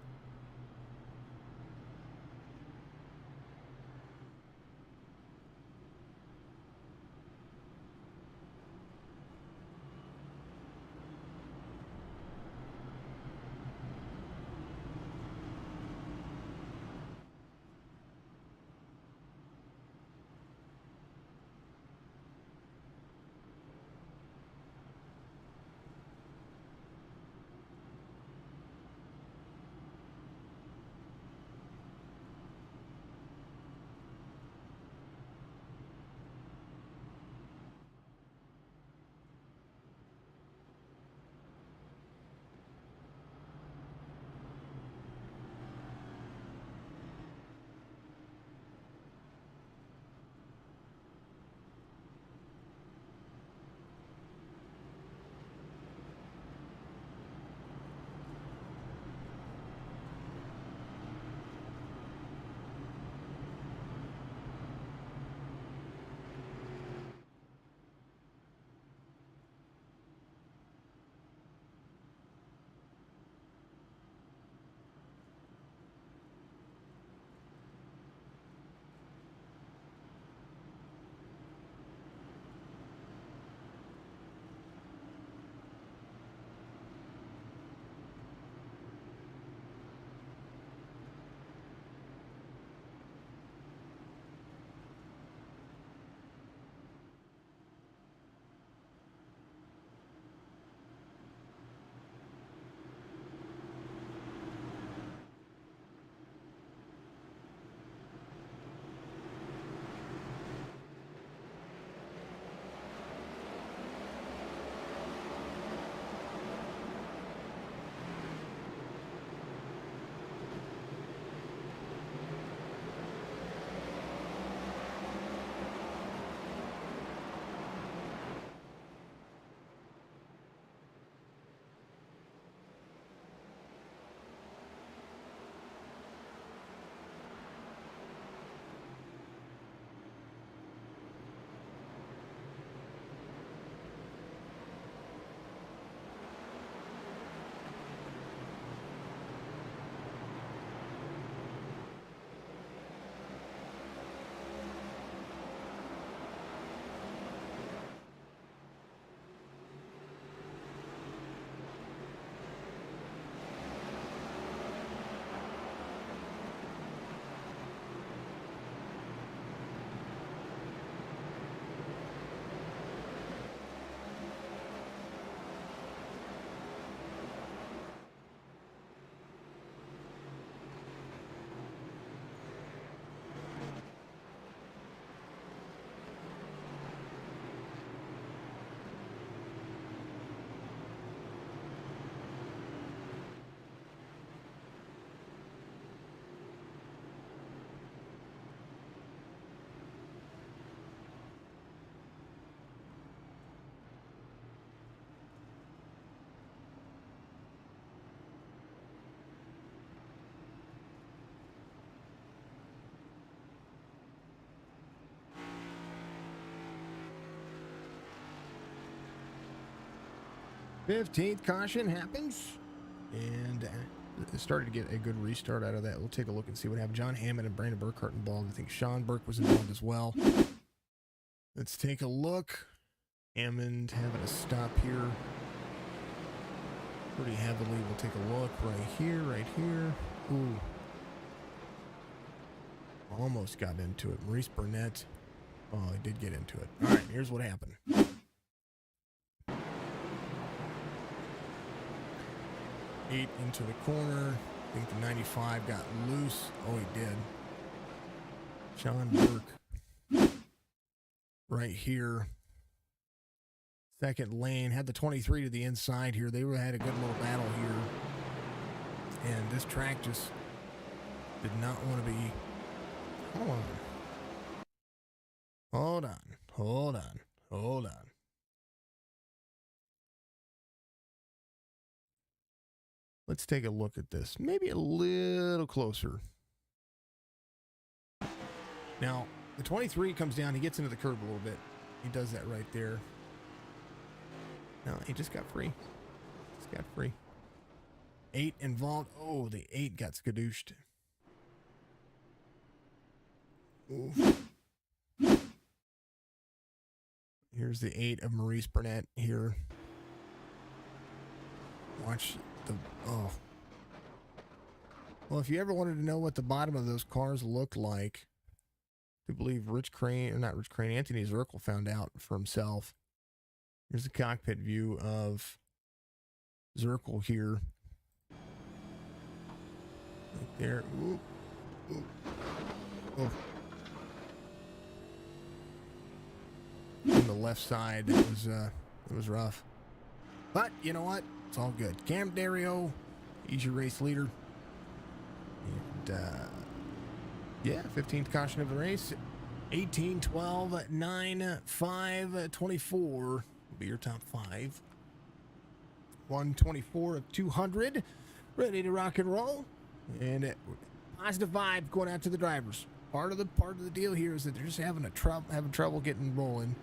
15th caution happens. And it started to get a good restart out of that. We'll take a look and see what happened. John Hammond and Brandon Burkhart involved. I think Sean Burke was involved as well. Let's take a look. Hammond having a stop here pretty heavily. We'll take a look right here, right here. Ooh. Almost got into it. Maurice Burnett. Oh, he did get into it. All right, here's what happened. 8 into the corner. I think the 95 got loose. Oh, he did. Sean Burke. Right here. Second lane. Had the 23 to the inside here. They had a good little battle here. And this track just did not want to be... Hold on. Hold on. Hold on. Hold on. Let's take a look at this. Maybe a little closer. Now, the 23 comes down. He gets into the curb a little bit. He does that right there. No, he just got free. Just got free. 8 involved. Oh, the 8 got skadooshed. Oof. Here's the 8 of Maurice Burnett here. Watch the... Oh. Well, if you ever wanted to know what the bottom of those cars looked like, I believe Rich Crane, or not Rich Crane, Anthony Zirkle found out for himself. Here's the cockpit view of Zirkle here. Right there. Ooh. Ooh. Oh. On the left side, it was rough. But you know what? It's all good. Cam Dario, he's your race leader. And yeah, 15th caution of the race. 18, 12, 9, 5, 24 will be your top 5. 124 of 200. Ready to rock and roll. And positive vibe going out to the drivers. Part of the deal here is that they're just having trouble getting rolling.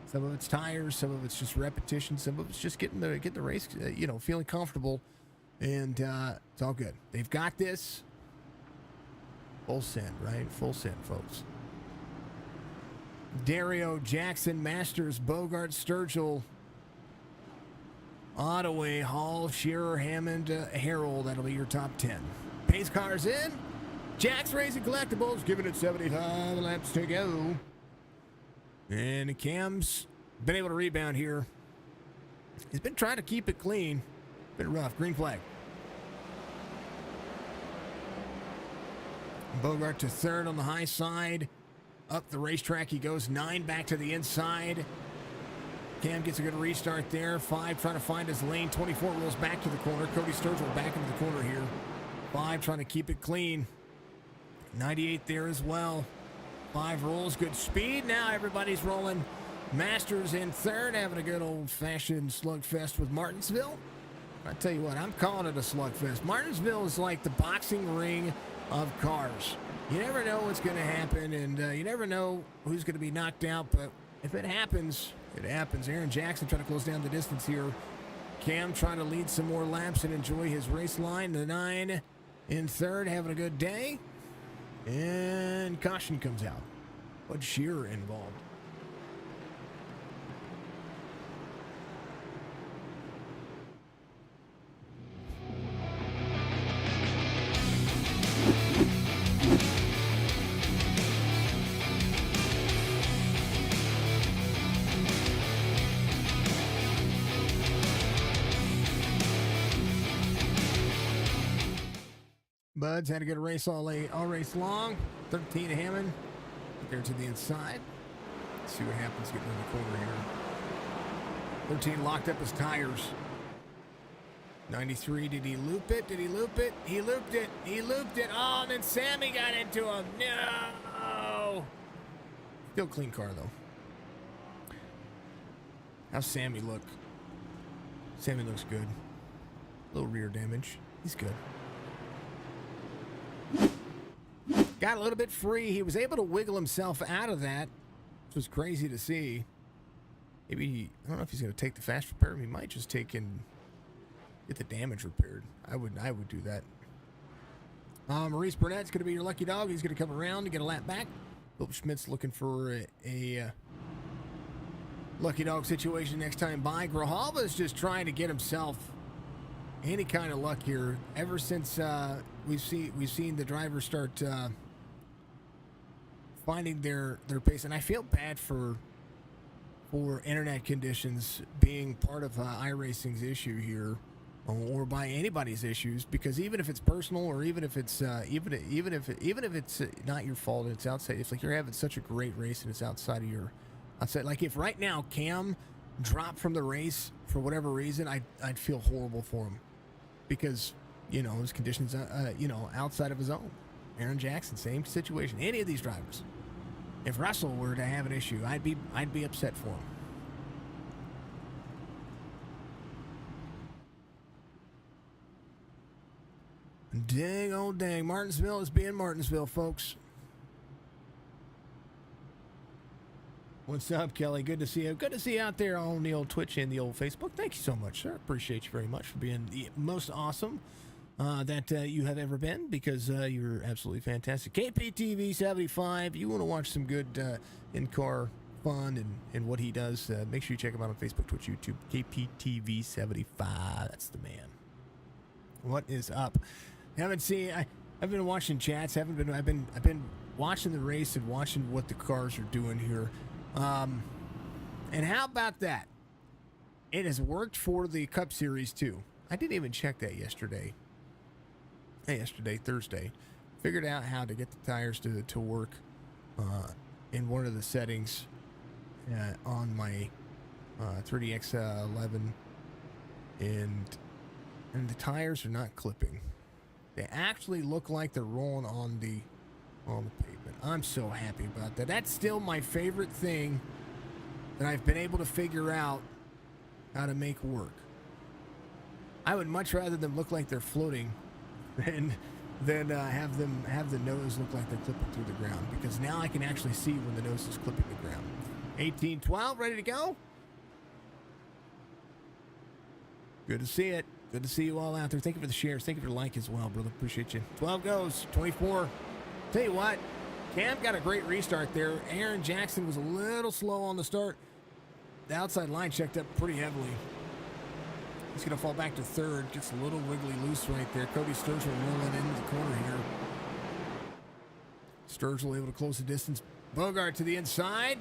Some of it's tires, some of it's just repetition, some of it's just getting the race, feeling comfortable, and it's all good. They've got this. Full send, right? Full send, folks. Dario, Jackson, Masters, Bogart, Sturgill, Ottaway, Hall, Shearer, Hammond, Harold. That'll be your top 10. Pace cars in. Jack's Racing Collectibles, giving it 75 laps to go. And Cam's been able to rebound here. He's been trying to keep it clean. Been rough. Green flag. Bogart to third on the high side. Up the racetrack he goes. 9 back to the inside. Cam gets a good restart there. 5 trying to find his lane. 24 rolls back to the corner. Cody Sturgill back into the corner here. 5 trying to keep it clean. 98 there as well. 5 rolls, good speed. Now everybody's rolling. Masters in third, having a good old-fashioned slugfest with Martinsville. I tell you what, I'm calling it a slugfest. Martinsville is like the boxing ring of cars. You never know what's going to happen, and you never know who's going to be knocked out, but if it happens, it happens. Aaron Jackson trying to close down the distance here. Cam trying to lead some more laps and enjoy his race line. The 9 in third, having a good day. And caution comes out. Bud Shearer involved. Bud's had a good race all race long. 13 to Hammond. There to the inside. Let's see what happens getting in the corner here. 13 locked up his tires. 93, did he loop it? Did he loop it? He looped it. He looped it. Oh, and then Sammy got into him. No! Still clean car, though. How's Sammy look? Sammy looks good. A little rear damage. He's good. Got a little bit free. He was able to wiggle himself out of that, which was crazy to see. Maybe, I don't know if he's going to take the fast repair. He might just take and get the damage repaired. I would do that. Maurice Burnett's going to be your lucky dog. He's going to come around to get a lap back. Philip Schmidt's looking for a lucky dog situation next time by. Grijalva's just trying to get himself any kind of luck here. Ever since we've seen the drivers start finding their pace, and I feel bad for internet conditions being part of iRacing's issue here, or by anybody's issues, because even if it's personal, or even if it's even if it's not your fault, it's outside. It's like you're having such a great race and it's outside of your outside. Like if right now Cam dropped from the race for whatever reason, I'd feel horrible for him, because his conditions outside of his own. Aaron Jackson, same situation. Any of these drivers. If Russell were to have an issue, I'd be upset for him. Dang, oh dang. Martinsville is being Martinsville, folks. What's up, Kelly? Good to see you. Good to see you out there on the old Twitch and the old Facebook. Thank you so much, sir. Appreciate you very much for being the most awesome that you have ever been, because you're absolutely fantastic. KPTV 75. You want to watch some good in-car fun and what he does, make sure you check him out on Facebook, Twitch, YouTube. KPTV 75. That's the man. What is up? I've been watching chats. I've been watching the race and watching what the cars are doing here. And how about that? It has worked for the Cup Series too. I didn't even check that yesterday. Thursday. Figured out how to get the tires to work in one of the settings on my 3DX11, and the tires are not clipping. They actually look like they're rolling on the pavement. I'm so happy about that. That's still my favorite thing that I've been able to figure out how to make work. I would much rather them look like they're floating than have the nose look like they're clipping through the ground, because now I can actually see when the nose is clipping the ground. 1812, ready to go? Good to see it. Good to see you all out there. Thank you for the shares. Thank you for the like as well, brother. Appreciate you. 12 goes. 24. Tell you what, Cam got a great restart there. Aaron Jackson was a little slow on the start. The outside line checked up pretty heavily. He's going to fall back to third. Gets a little wiggly loose right there. Cody Sturgill rolling into the corner here. Sturgill able to close the distance. Bogart to the inside.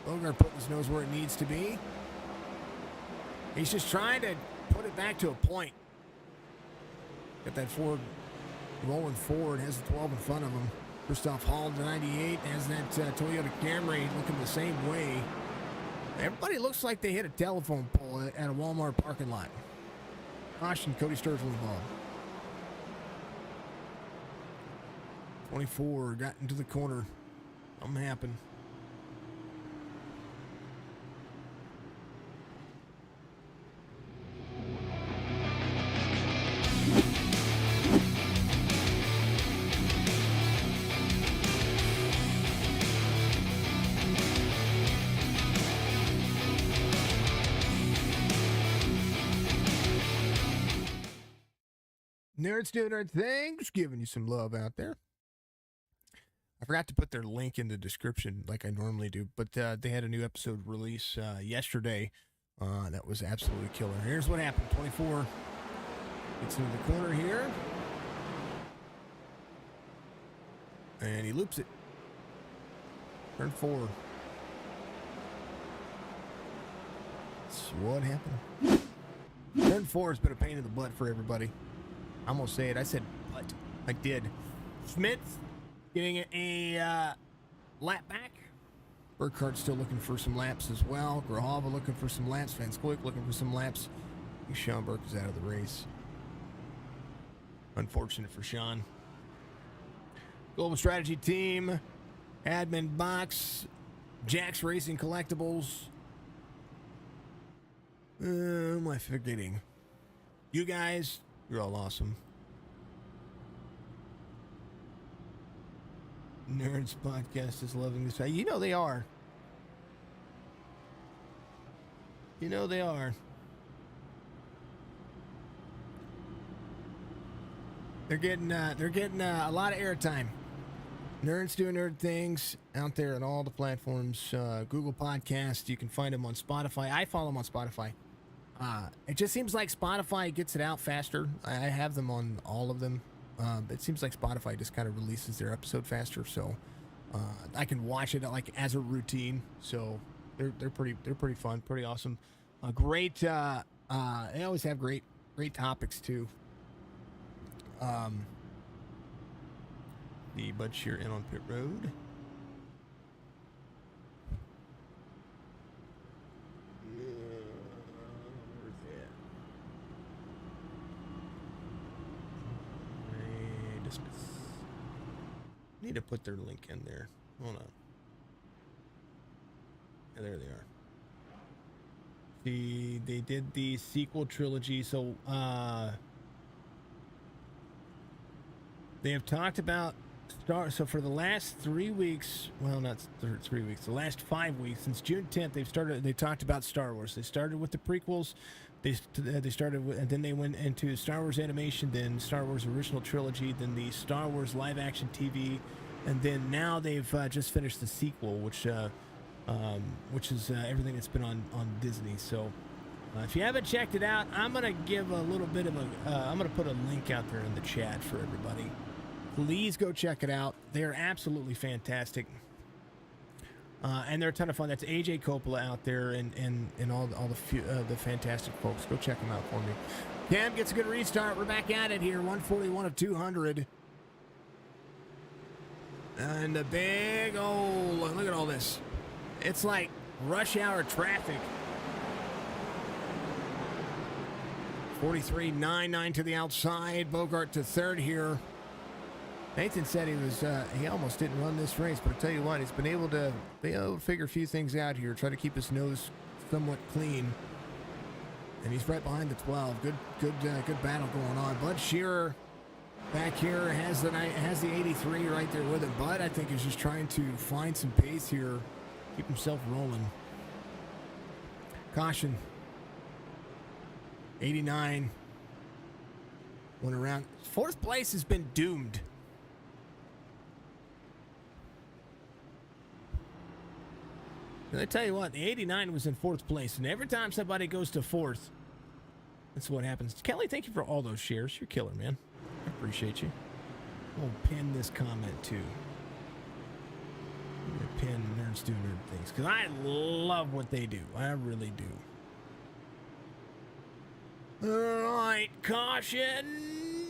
Bogart putting his nose where it needs to be. He's just trying to put it back to a point. Got that Ford rolling forward. Has the 12 in front of him. Christoph Hall, the 98, has that Toyota Camry looking the same way. Everybody looks like they hit a telephone pole at a Walmart parking lot. Caution, Cody Sturgill involved. 24 got into the corner. Something happened. Nerds doing their thing, just giving you some love out there. I forgot to put their link in the description like I normally do, but they had a new episode release yesterday that was absolutely killer. Here's what happened. 24 gets into the corner here, and he loops it. Turn 4. That's what happened. Turn 4 has been a pain in the butt for everybody. I'm going to say it. I said butt. I did. Smith getting a lap back. Burkhardt's still looking for some laps as well. Grijalva looking for some laps. Van Squik looking for some laps. Sean Burke is out of the race. Unfortunate for Sean. Global Strategy Team. Admin Box. Jack's Racing Collectibles. Who am I forgetting? You guys, you're all awesome. Nerds Podcast is loving this. You know they are. You know they are. They're getting a lot of airtime. Nerds doing nerd things out there on all the platforms. Google Podcast. You can find them on Spotify. I follow them on Spotify. It just seems like Spotify gets it out faster. I have them on all of them. It seems like Spotify just kind of releases their episode faster, so I can watch it like as a routine. So they're pretty fun, pretty awesome. Great. They always have great topics too. The Bud Shear in on pit road. Where's that? Dismiss. Need to put their link in there. Hold on. Yeah, there they are. They did the sequel trilogy, so they have talked about so for the last 3 weeks, well, not 3 weeks, the last 5 weeks since June 10th, they talked about Star Wars. They started with the prequels, they started with, and then they went into Star Wars animation, then Star Wars original trilogy, then the Star Wars live action TV, and then now they've just finished the sequel, which is everything that's been on Disney. So if you haven't checked it out, I'm gonna give a little bit of I'm gonna put a link out there in the chat for everybody. Please go check it out. They're absolutely fantastic. And they're a ton of fun. That's AJ Coppola out there and all the fantastic folks. Go check them out for me. Cam gets a good restart. We're back at it here. 141 of 200. And the big old, look at all this. It's like rush hour traffic. 43.99 to the outside. Bogart to third here. Nathan said he almost didn't run this race, but I tell you what, he's been able to figure a few things out here, try to keep his nose somewhat clean. And he's right behind the 12. Good battle going on. Bud Shearer back here has the 83 right there with him. Bud, I think, is just trying to find some pace here, keep himself rolling. Caution. 89. Went around. Fourth place has been doomed. And I tell you what, the 89 was in fourth place, and every time somebody goes to fourth, that's what happens. Kelly, thank you for all those shares. You're a killer, man. I appreciate you. We'll pin this comment, too. I'm going to pin Nerds Do Nerd Things, because I love what they do. I really do. All right, caution.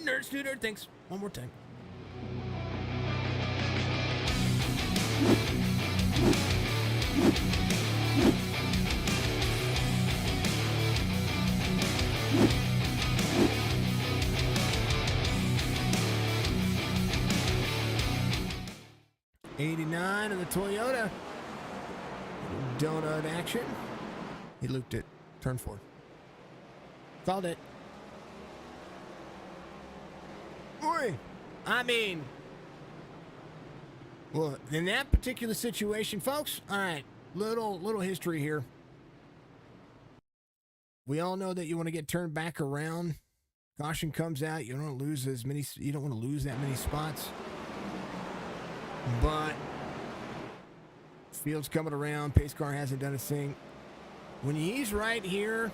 Nerds Do Nerd Things. One more time. '89 of the Toyota. Donut action. He looped it. Turn 4. Called it. Boy, I mean, well, in that particular situation, folks, all right, little history here. We all know that you want to get turned back around. Caution comes out. You don't want to lose that many spots. But field's coming around. Pace car hasn't done a thing. When he's right here,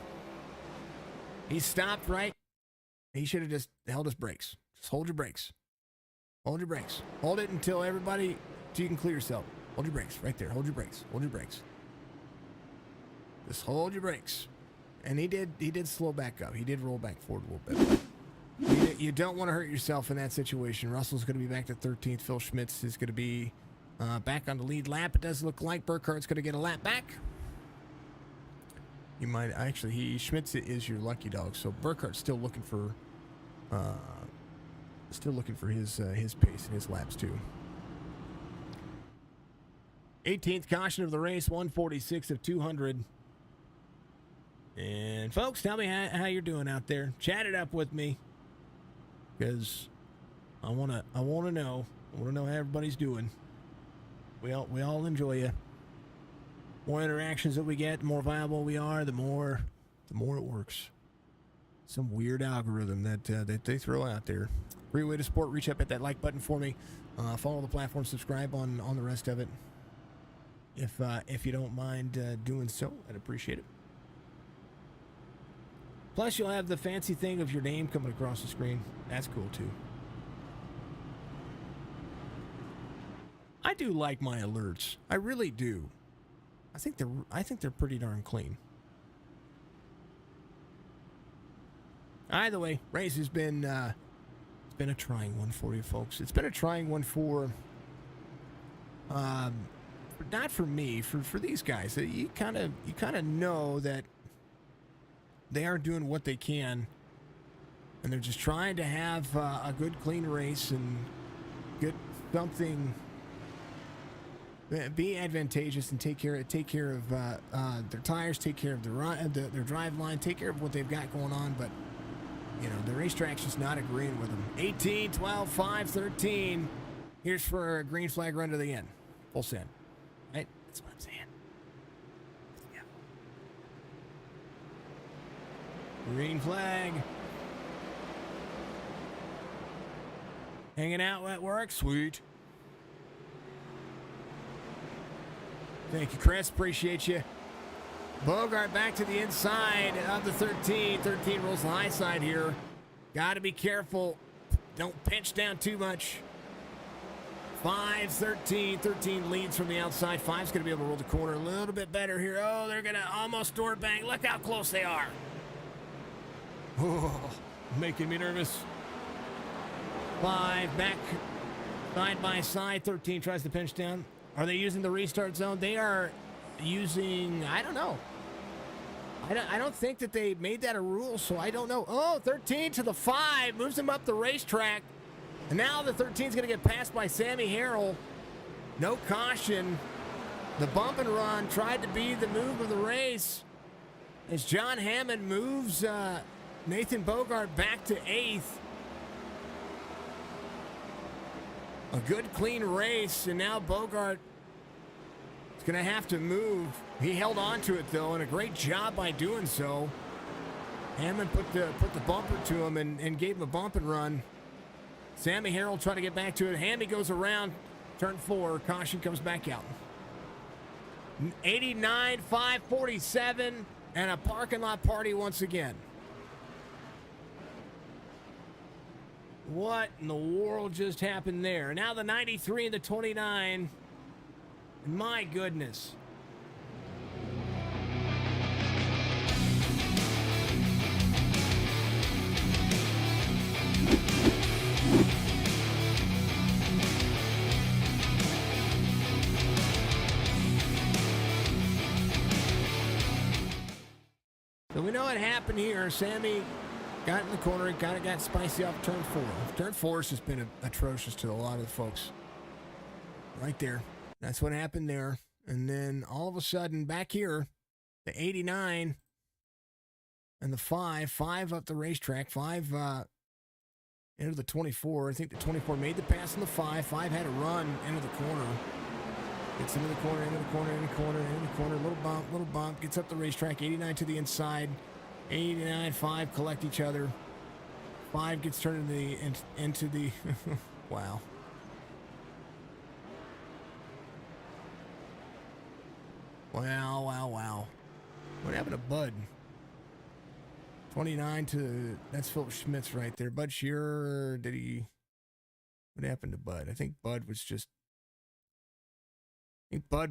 he stopped right. He should have just held his brakes. Just hold your brakes. Hold your brakes. Hold it until you can clear yourself. Hold your brakes right there. Hold your brakes. Hold your brakes. Just hold your brakes. And he did slow back up. He did roll back forward a little bit. You don't want to hurt yourself in that situation. Russell's going to be back to 13th. Phil Schmitz is going to be back on the lead lap. It does look like Burkhart's going to get a lap back. You might actually, Schmitz is your lucky dog. So Burkhart's still looking for his pace and his laps too. 18th caution of the race, 146 of 200. And folks, tell me how you're doing out there. Chat it up with me, because I wanna know how everybody's doing. We all enjoy you. More interactions that we get, the more viable we are, the more it works. Some weird algorithm that they throw out there. Great way to support. Reach up at that like button for me. Follow the platform. Subscribe on the rest of it. If you don't mind doing so, I'd appreciate it. Plus, you'll have the fancy thing of your name coming across the screen. That's cool too. I do like my alerts. I really do. I think they're pretty darn clean. Either way, race has been it's been a trying one for you folks. It's been a trying one for not for me, for these guys. You kind of know that they are doing what they can, and they're just trying to have a good, clean race and get something. Be advantageous and take care of their tires, take care of their drive line, take care of what they've got going on. But you know, the racetrack's just not agreeing with them. 18, 12, 5, 13. Here's for a green flag run to the end. Full send. Right? That's what I'm saying. Yeah. Green flag. Hanging out at work. Sweet. Thank you, Chris. Appreciate you. Bogart back to the inside of the 13. 13 rolls the high side here. Got to be careful. Don't pinch down too much. 5, 13. 13 leads from the outside. 5's going to be able to roll the corner a little bit better here. Oh, they're going to almost door bang. Look how close they are. Oh, making me nervous. 5 back side by side. 13 tries to pinch down. Are they using the restart zone? They are using, I don't know. I don't think that they made that a rule, so I don't know. Oh, 13 to the 5, moves him up the racetrack. And now the 13's going to get passed by Sammy Harrell. No caution. The bump and run tried to be the move of the race. As John Hammond moves Nathan Bogart back to 8th. A good, clean race, and now Bogart is going to have to move. He held on to it, though, and a great job by doing so. Hammond put the bumper to him and gave him a bump and run. Sammy Harrell trying to get back to it. Hammy goes around, turn 4. Caution comes back out. 89, 547, and a parking lot party once again. What in the world just happened there? Now the 93 and the 29. My goodness. So we know what happened here. Sammy got in the corner, it kind of got spicy off turn 4. Turn 4 has just been atrocious to a lot of the folks. Right there. That's what happened there. And then all of a sudden, back here, the 89 and the 5 up the racetrack. 5 into the 24. I think the 24 made the pass on the 5. 5 had a run into the corner. Gets into the corner, into the corner, into the corner, into the corner. Little bump. Gets up the racetrack. 89 to the inside. 89, 5 collect each other. 5 gets turned into the wow. Wow. What happened to Bud? 29 to, that's Philip Schmitz right there. Bud Shearer, what happened to Bud? I think Bud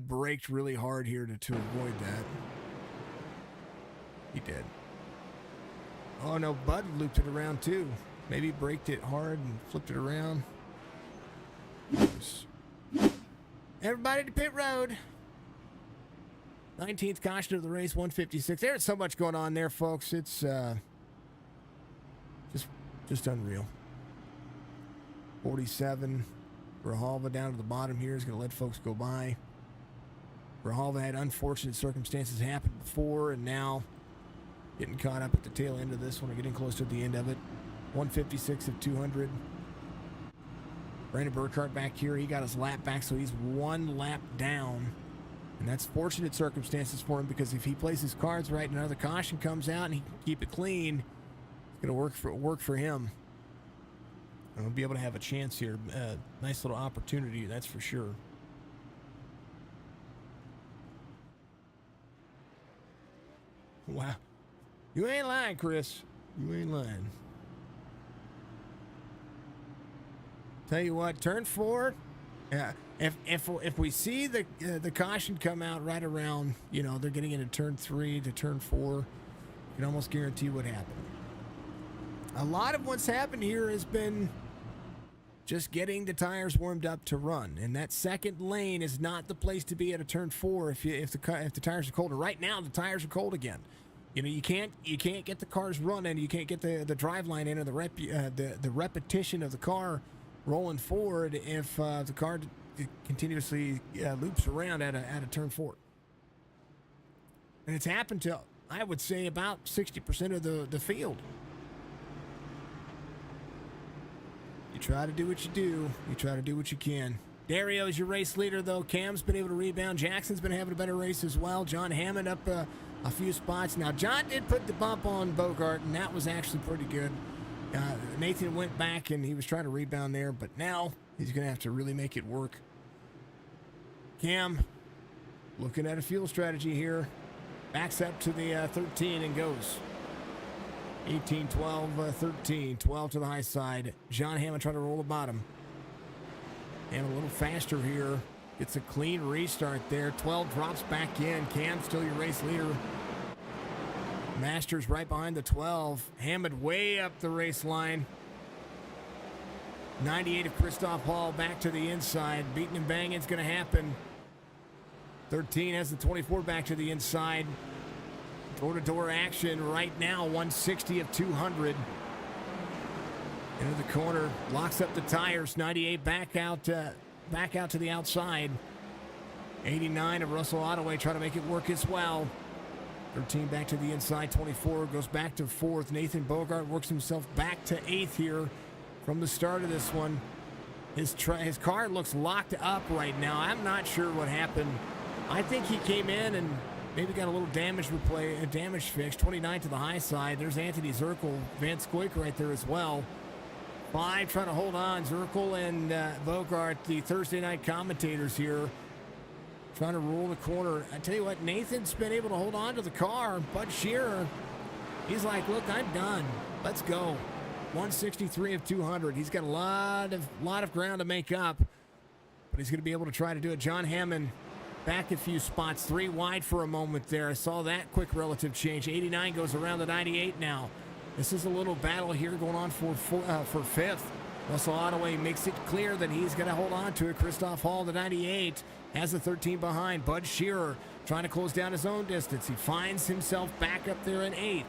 braked really hard here to avoid that. He did. Oh no, Bud looped it around too. Maybe braked it hard and flipped it around. Everybody to pit road. 19th caution of the race, 156. There's so much going on there, folks. It's just unreal. 47. Rahalva down to the bottom here is going to let folks go by. Rahalva had unfortunate circumstances happen before, and now getting caught up at the tail end of this one, or getting close to the end of it. 156 of 200. Brandon Burkhart back here. He got his lap back, so he's 1 lap down And that's fortunate circumstances for him, because if he plays his cards right and another caution comes out and he can keep it clean, it's going to work for him. And we'll be able to have a chance here. Nice little opportunity, that's for sure. Wow. You ain't lying, Chris. You ain't lying. Tell you what, turn 4. If we see the caution come out right around, they're getting into turn 3 to turn 4, you can almost guarantee what happened. A lot of what's happened here has been just getting the tires warmed up to run, and that second lane is not the place to be at a turn 4 if the tires are colder. Right now, the tires are cold again. You can't get the cars running. You can't get the drive line in, or the repetition of the car rolling forward if the car continuously loops around at a turn 4. And it's happened to, I would say, about 60% of the field. You try to do what you do. You try to do what you can. Dario's your race leader, though. Cam's been able to rebound. Jackson's been having a better race as well. John Hammond up a few spots. Now, John did put the bump on Bogart, and that was actually pretty good. Nathan went back, and he was trying to rebound there, but now he's going to have to really make it work. Cam looking at a fuel strategy here. Backs up to the 13 and goes. 18, 12, 13, 12 to the high side. John Hammond trying to roll the bottom. And a little faster here. Gets a clean restart there. 12 drops back in. Cam still your race leader. Masters right behind the 12. Hammond way up the race line. 98 of Christoph Hall back to the inside. Beating and banging is going to happen. 13 has the 24 back to the inside. Door-to-door action right now. 160 of 200. Into the corner. Locks up the tires. 98 back out to the outside. 89 of Russell Ottaway trying to make it work as well. 13 back to the inside. 24 goes back to 4th. Nathan Bogart works himself back to 8th here from the start of this one. His car looks locked up right now. I'm not sure what happened. I think he came in and maybe got a little damage fix. 29 to the high side. There's Anthony Zirkle. Van Scoik right there as well. 5 trying to hold on. Zirkle and Bogart, the Thursday night commentators here, trying to roll the corner. I tell you what, Nathan's been able to hold on to the car. Bud Shearer, he's like, look, I'm done. Let's go. 163 of 200. He's got a lot of ground to make up, but he's going to be able to try to do it. John Hammond back a few spots, 3 wide for a moment there. I saw that quick relative change. 89 goes around the 98 now. This is a little battle here going on for 5th. Russell Ottaway makes it clear that he's going to hold on to it. Christoph Hall, the 98, has the 13 behind. Bud Shearer trying to close down his own distance. He finds himself back up there in 8th.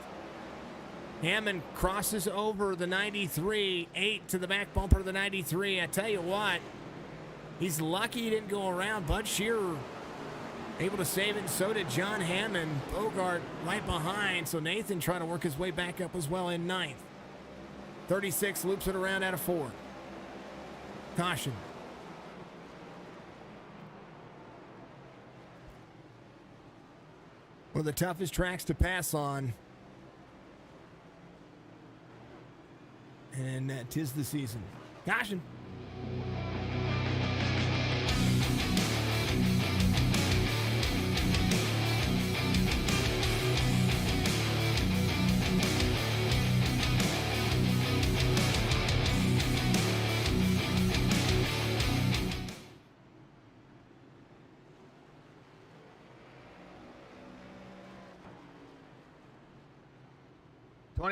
Hammond crosses over the 93, 8 to the back bumper of the 93. I tell you what, he's lucky he didn't go around. Bud Shearer able to save it, and so did John Hammond. Bogart right behind, so Nathan trying to work his way back up as well in 9th. 36 loops it around out of 4. Caution. One of the toughest tracks to pass on. And 'tis the season. Caution.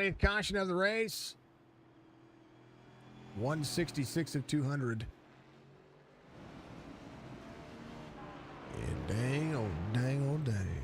th caution of the race. 166 of 200. And dang, oh dang, oh dang.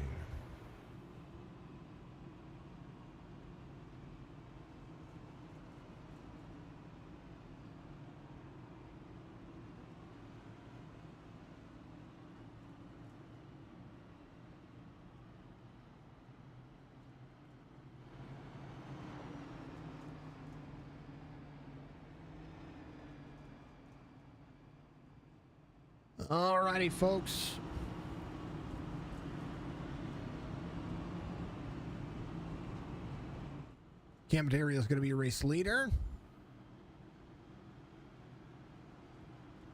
Alrighty, folks. Camadario is going to be a race leader.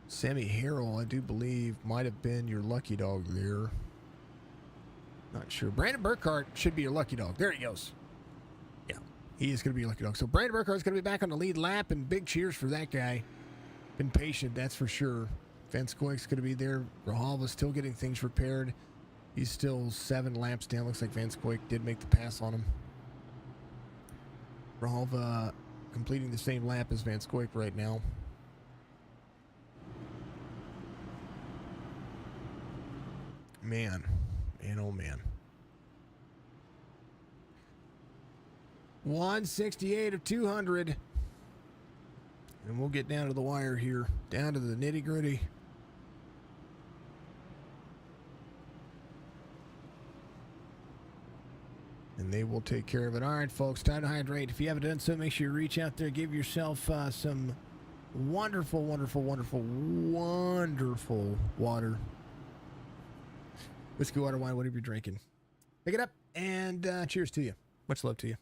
Sammy Harrell, I do believe, might have been your lucky dog there. Not sure. Brandon Burkhart should be your lucky dog. There he goes. Yeah, he is going to be your lucky dog. So Brandon Burkhart is going to be back on the lead lap, and big cheers for that guy. Been patient, that's for sure. Van Scoyk's going to be there. Grijalva's still getting things repaired. He's still 7 laps down. Looks like Van Scoyk did make the pass on him. Grijalva completing the same lap as Van Scoyk right now. Man, oh man. 168 of 200. And we'll get down to the wire here, down to the nitty gritty. And they will take care of it. All right, folks, time to hydrate. If you haven't done so, make sure you reach out there, give yourself some wonderful, wonderful, wonderful, wonderful water. Whiskey, water, wine, whatever you're drinking. Pick it up, and cheers to you. Much love to you.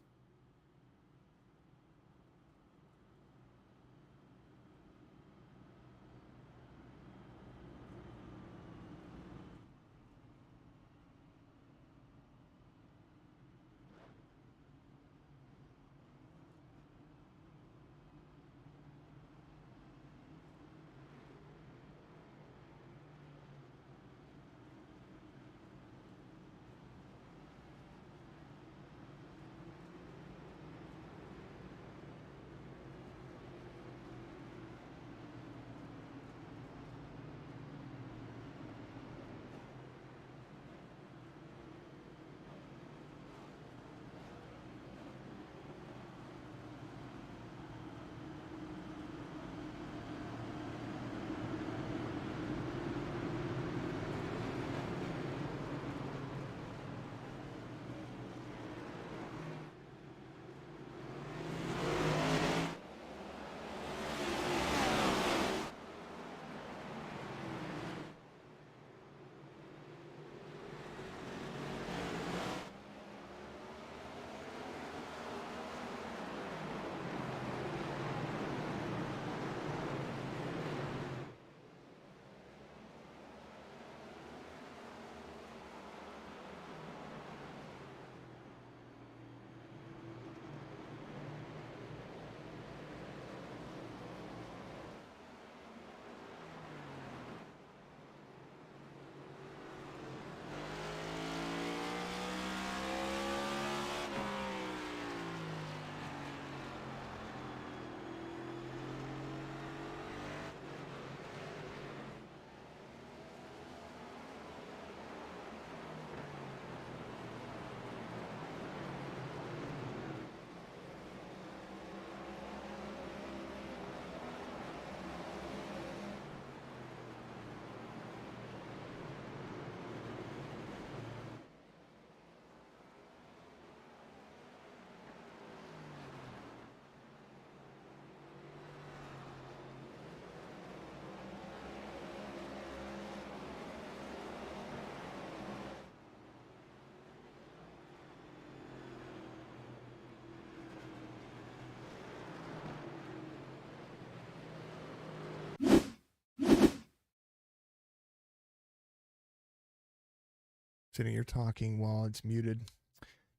Sitting here talking while it's muted.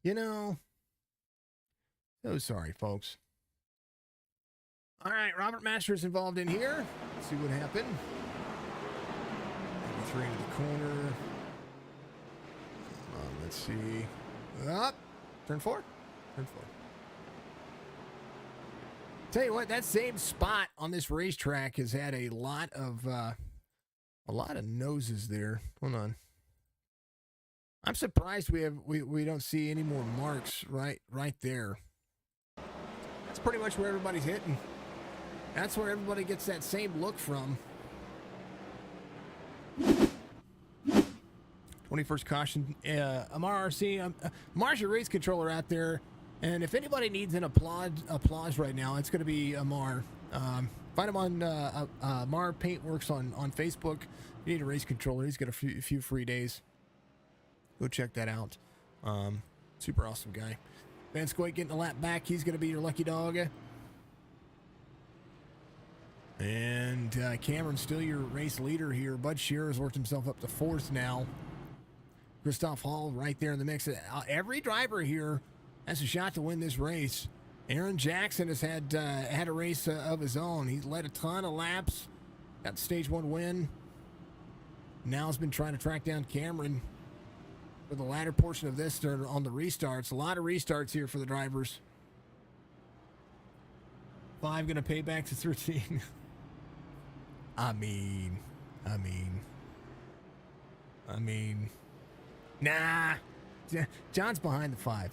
You know, so sorry, folks. All right, Robert Masters involved in here. Let's see what happened. 3 into the corner. Let's see. Up. Turn 4. Turn 4. Tell you what, that same spot on this racetrack has had a lot of noses there. Hold on. I'm surprised we don't see any more marks right there. That's pretty much where everybody's hitting. That's where everybody gets that same look from. 21st caution, Amar RC. Amar's your race controller out there, and if anybody needs an applause right now, it's going to be Amar. Find him on Amar Paintworks on Facebook. If you need a race controller, he's got a few free days. Go check that out. Super awesome guy. Van Scoit getting a lap back. He's going to be your lucky dog. And Cameron's still your race leader here. Bud Shearer has worked himself up to 4th now. Christoph Hall right there in the mix. Every driver here has a shot to win this race. Aaron Jackson has had a race of his own. He's led a ton of laps. Got the stage 1 win. Now has been trying to track down Cameron for the latter portion of this on the restarts. A lot of restarts here for the drivers. 5 going to pay back to 13. I mean, nah. John's behind the 5.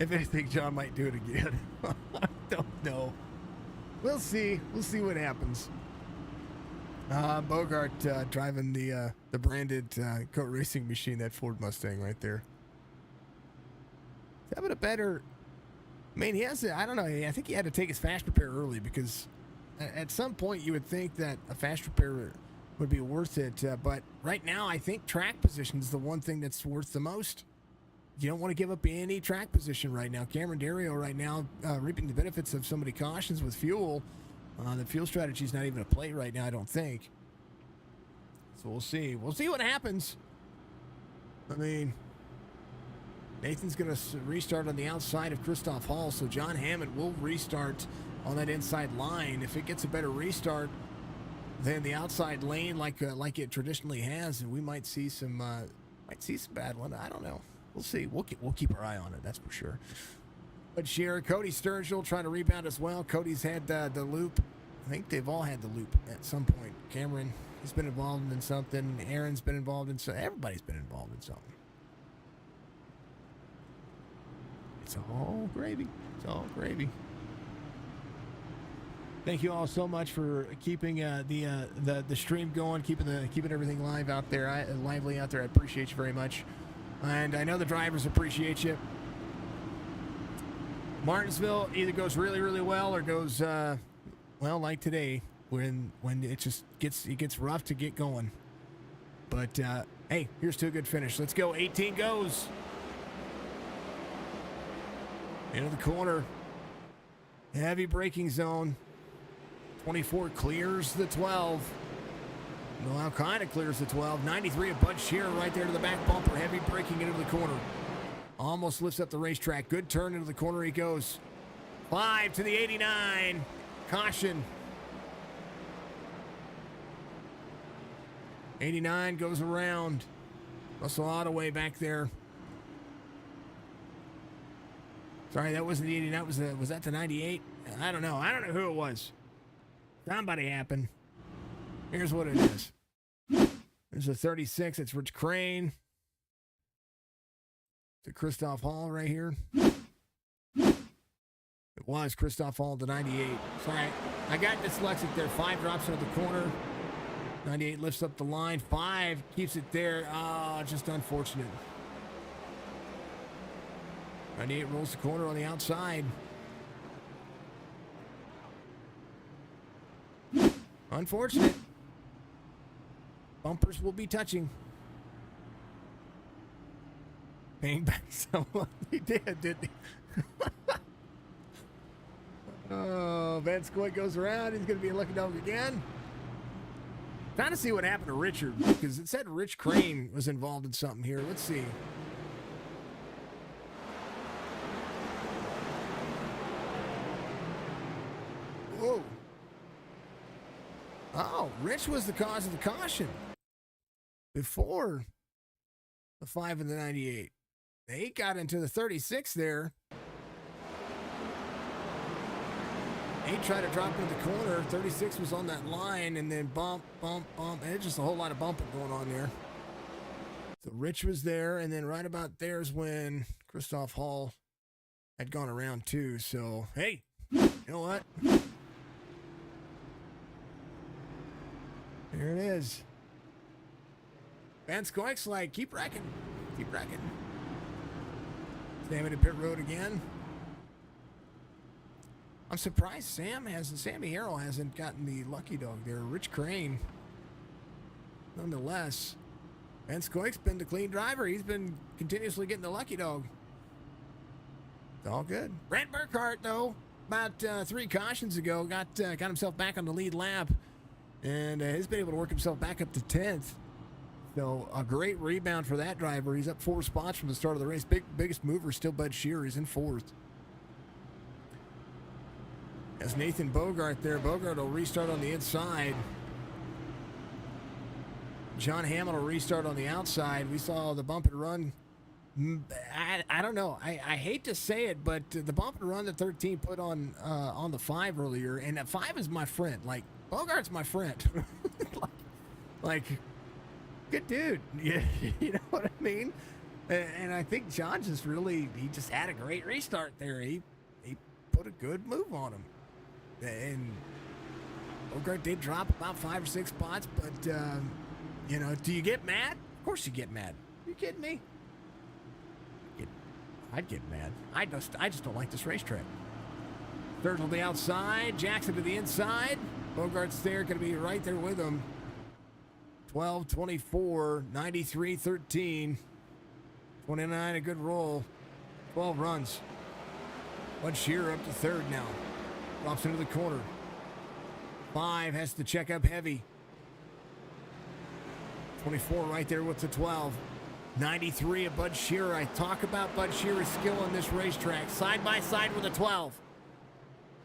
If anything, John might do it again. I don't know. We'll see. We'll see what happens. Bogart driving the branded G.O.A.T racing machine, that Ford Mustang right there. He's having a better... I mean, he has to, I don't know, I think he had to take his fast repair early because at some point you would think that a fast repair would be worth it. But right now, I think track position is the one thing that's worth the most. You don't want to give up any track position right now. Cameron Dario right now reaping the benefits of so many cautions with fuel. The fuel strategy is not even a play right now, I don't think. So we'll see. We'll see what happens. I mean... Nathan's going to restart on the outside of Christoph Hall, so John Hammond will restart on that inside line. If it gets a better restart than the outside lane like it traditionally has, and we might see some bad one. I don't know. We'll see. We'll keep our eye on it, that's for sure. But Shearer, Cody Sturgill trying to rebound as well. Cody's had the loop. I think they've all had the loop at some point. Cameron has been involved in something. Aaron's been involved in something. Everybody's been involved in something. It's all gravy. It's all gravy. Thank you all so much for keeping the stream going, keeping everything live out there, lively out there. I appreciate you very much, and I know the drivers appreciate you. Martinsville either goes really, really well or goes well like today when it just gets rough to get going. But hey, here's to a good finish. Let's go. 18 goes. Into the corner. Heavy braking zone. 24 clears the 12. Well, kind of clears the 12. 93 of Bud Shearer right there to the back bumper. Heavy braking into the corner. Almost lifts up the racetrack. Good turn into the corner he goes. 5 to the 89. Caution. 89 goes around. Russell Ottaway back there. Sorry, that wasn't the 89. Was that the 98? I don't know. I don't know who it was. Somebody happened. Here's what it is. There's a 36. It's Rich Crane. To Christoph Hall right here. It was Christoph Hall, the 98. Sorry, I got dyslexic there. 5 drops into the corner. 98 lifts up the line. 5 keeps it there. Just unfortunate. 98 rolls the corner on the outside. Unfortunate. Bumpers will be touching. Paying back someone. He did, didn't he? Oh, Van Scoit goes around. He's going to be a lucky dog again. Trying to see what happened to Richard, because it said Rich Crane was involved in something here. Let's see. Whoa. Oh, Rich was the cause of the caution before the 5 and the 98. They got into the 36 there. He tried to drop into the corner. 36 was on that line, and then bump, bump, bump. And it's just a whole lot of bumping going on there. So Rich was there, and then right about there's when Christoph Hall had gone around too. So, hey, you know what? There it is. Van Scoik's like, keep wrecking. Keep wrecking. Sammy to pit road again. I'm surprised Sammy Harrell hasn't gotten the lucky dog there. Rich Crane, nonetheless. Ben Skoik's been the clean driver. He's been continuously getting the lucky dog. It's all good. Brent Burkhart, though, about 3 cautions ago, got himself back on the lead lap, and has been able to work himself back up to 10th. So a great rebound for that driver. He's up 4 spots from the start of the race. Biggest mover still Bud Shearer. He's in 4th. That's Nathan Bogart there. Bogart will restart on the inside. John Hammond will restart on the outside. We saw the bump and run. I don't know. I hate to say it, but the bump and run that 13 put on the 5 earlier, and that 5 is my friend. Like, Bogart's my friend. like, good dude. You know what I mean? And I think John just he just had a great restart there. He put a good move on him. And Bogart did drop about 5 or 6 spots, but, do you get mad? Of course you get mad. Are you kidding me? I'd get mad. I just don't like this racetrack. Third will be outside. Jackson to the inside. Bogart's there, going to be right there with him. 12-24, 93-13. 29, a good roll. 12 runs. Bud Shearer up to 3rd now. Drops into the corner. 5 has to check up heavy. 24 right there with the 12. 93 of Bud Shearer. I talk about Bud Shearer's skill on this racetrack. Side by side with a 12.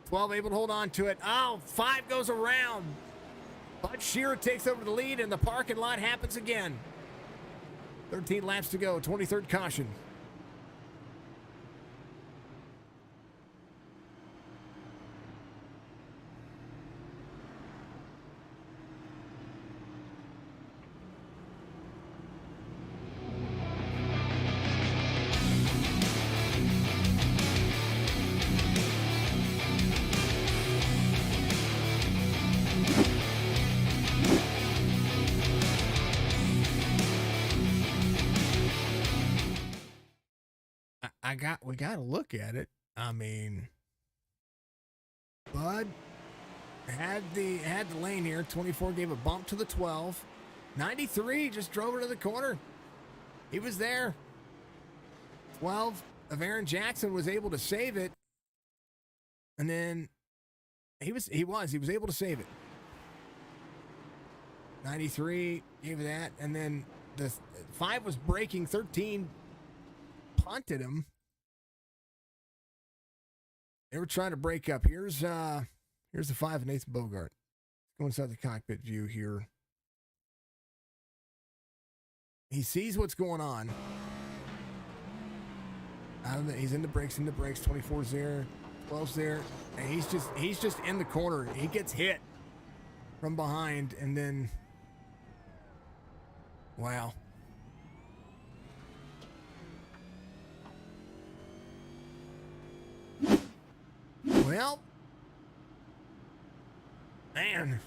12 able to hold on to it. Oh, 5 goes around. Bud Shearer takes over the lead, and the parking lot happens again. 13 laps to go. 23rd caution. We got to look at it. I mean, Bud had the lane here. 24 gave a bump to the 12. 93 just drove into the corner. He was there. 12 of Aaron Jackson was able to save it. And then he was able to save it. 93 gave that, and then the 5 was braking. 13 punted him. They were trying to break up. Here's the 5 of Nathan Bogart. Go inside the cockpit view here. He sees what's going on. He's in the brakes. 24's there. 12's there. And he's just in the corner. He gets hit from behind, and then wow. Well, man,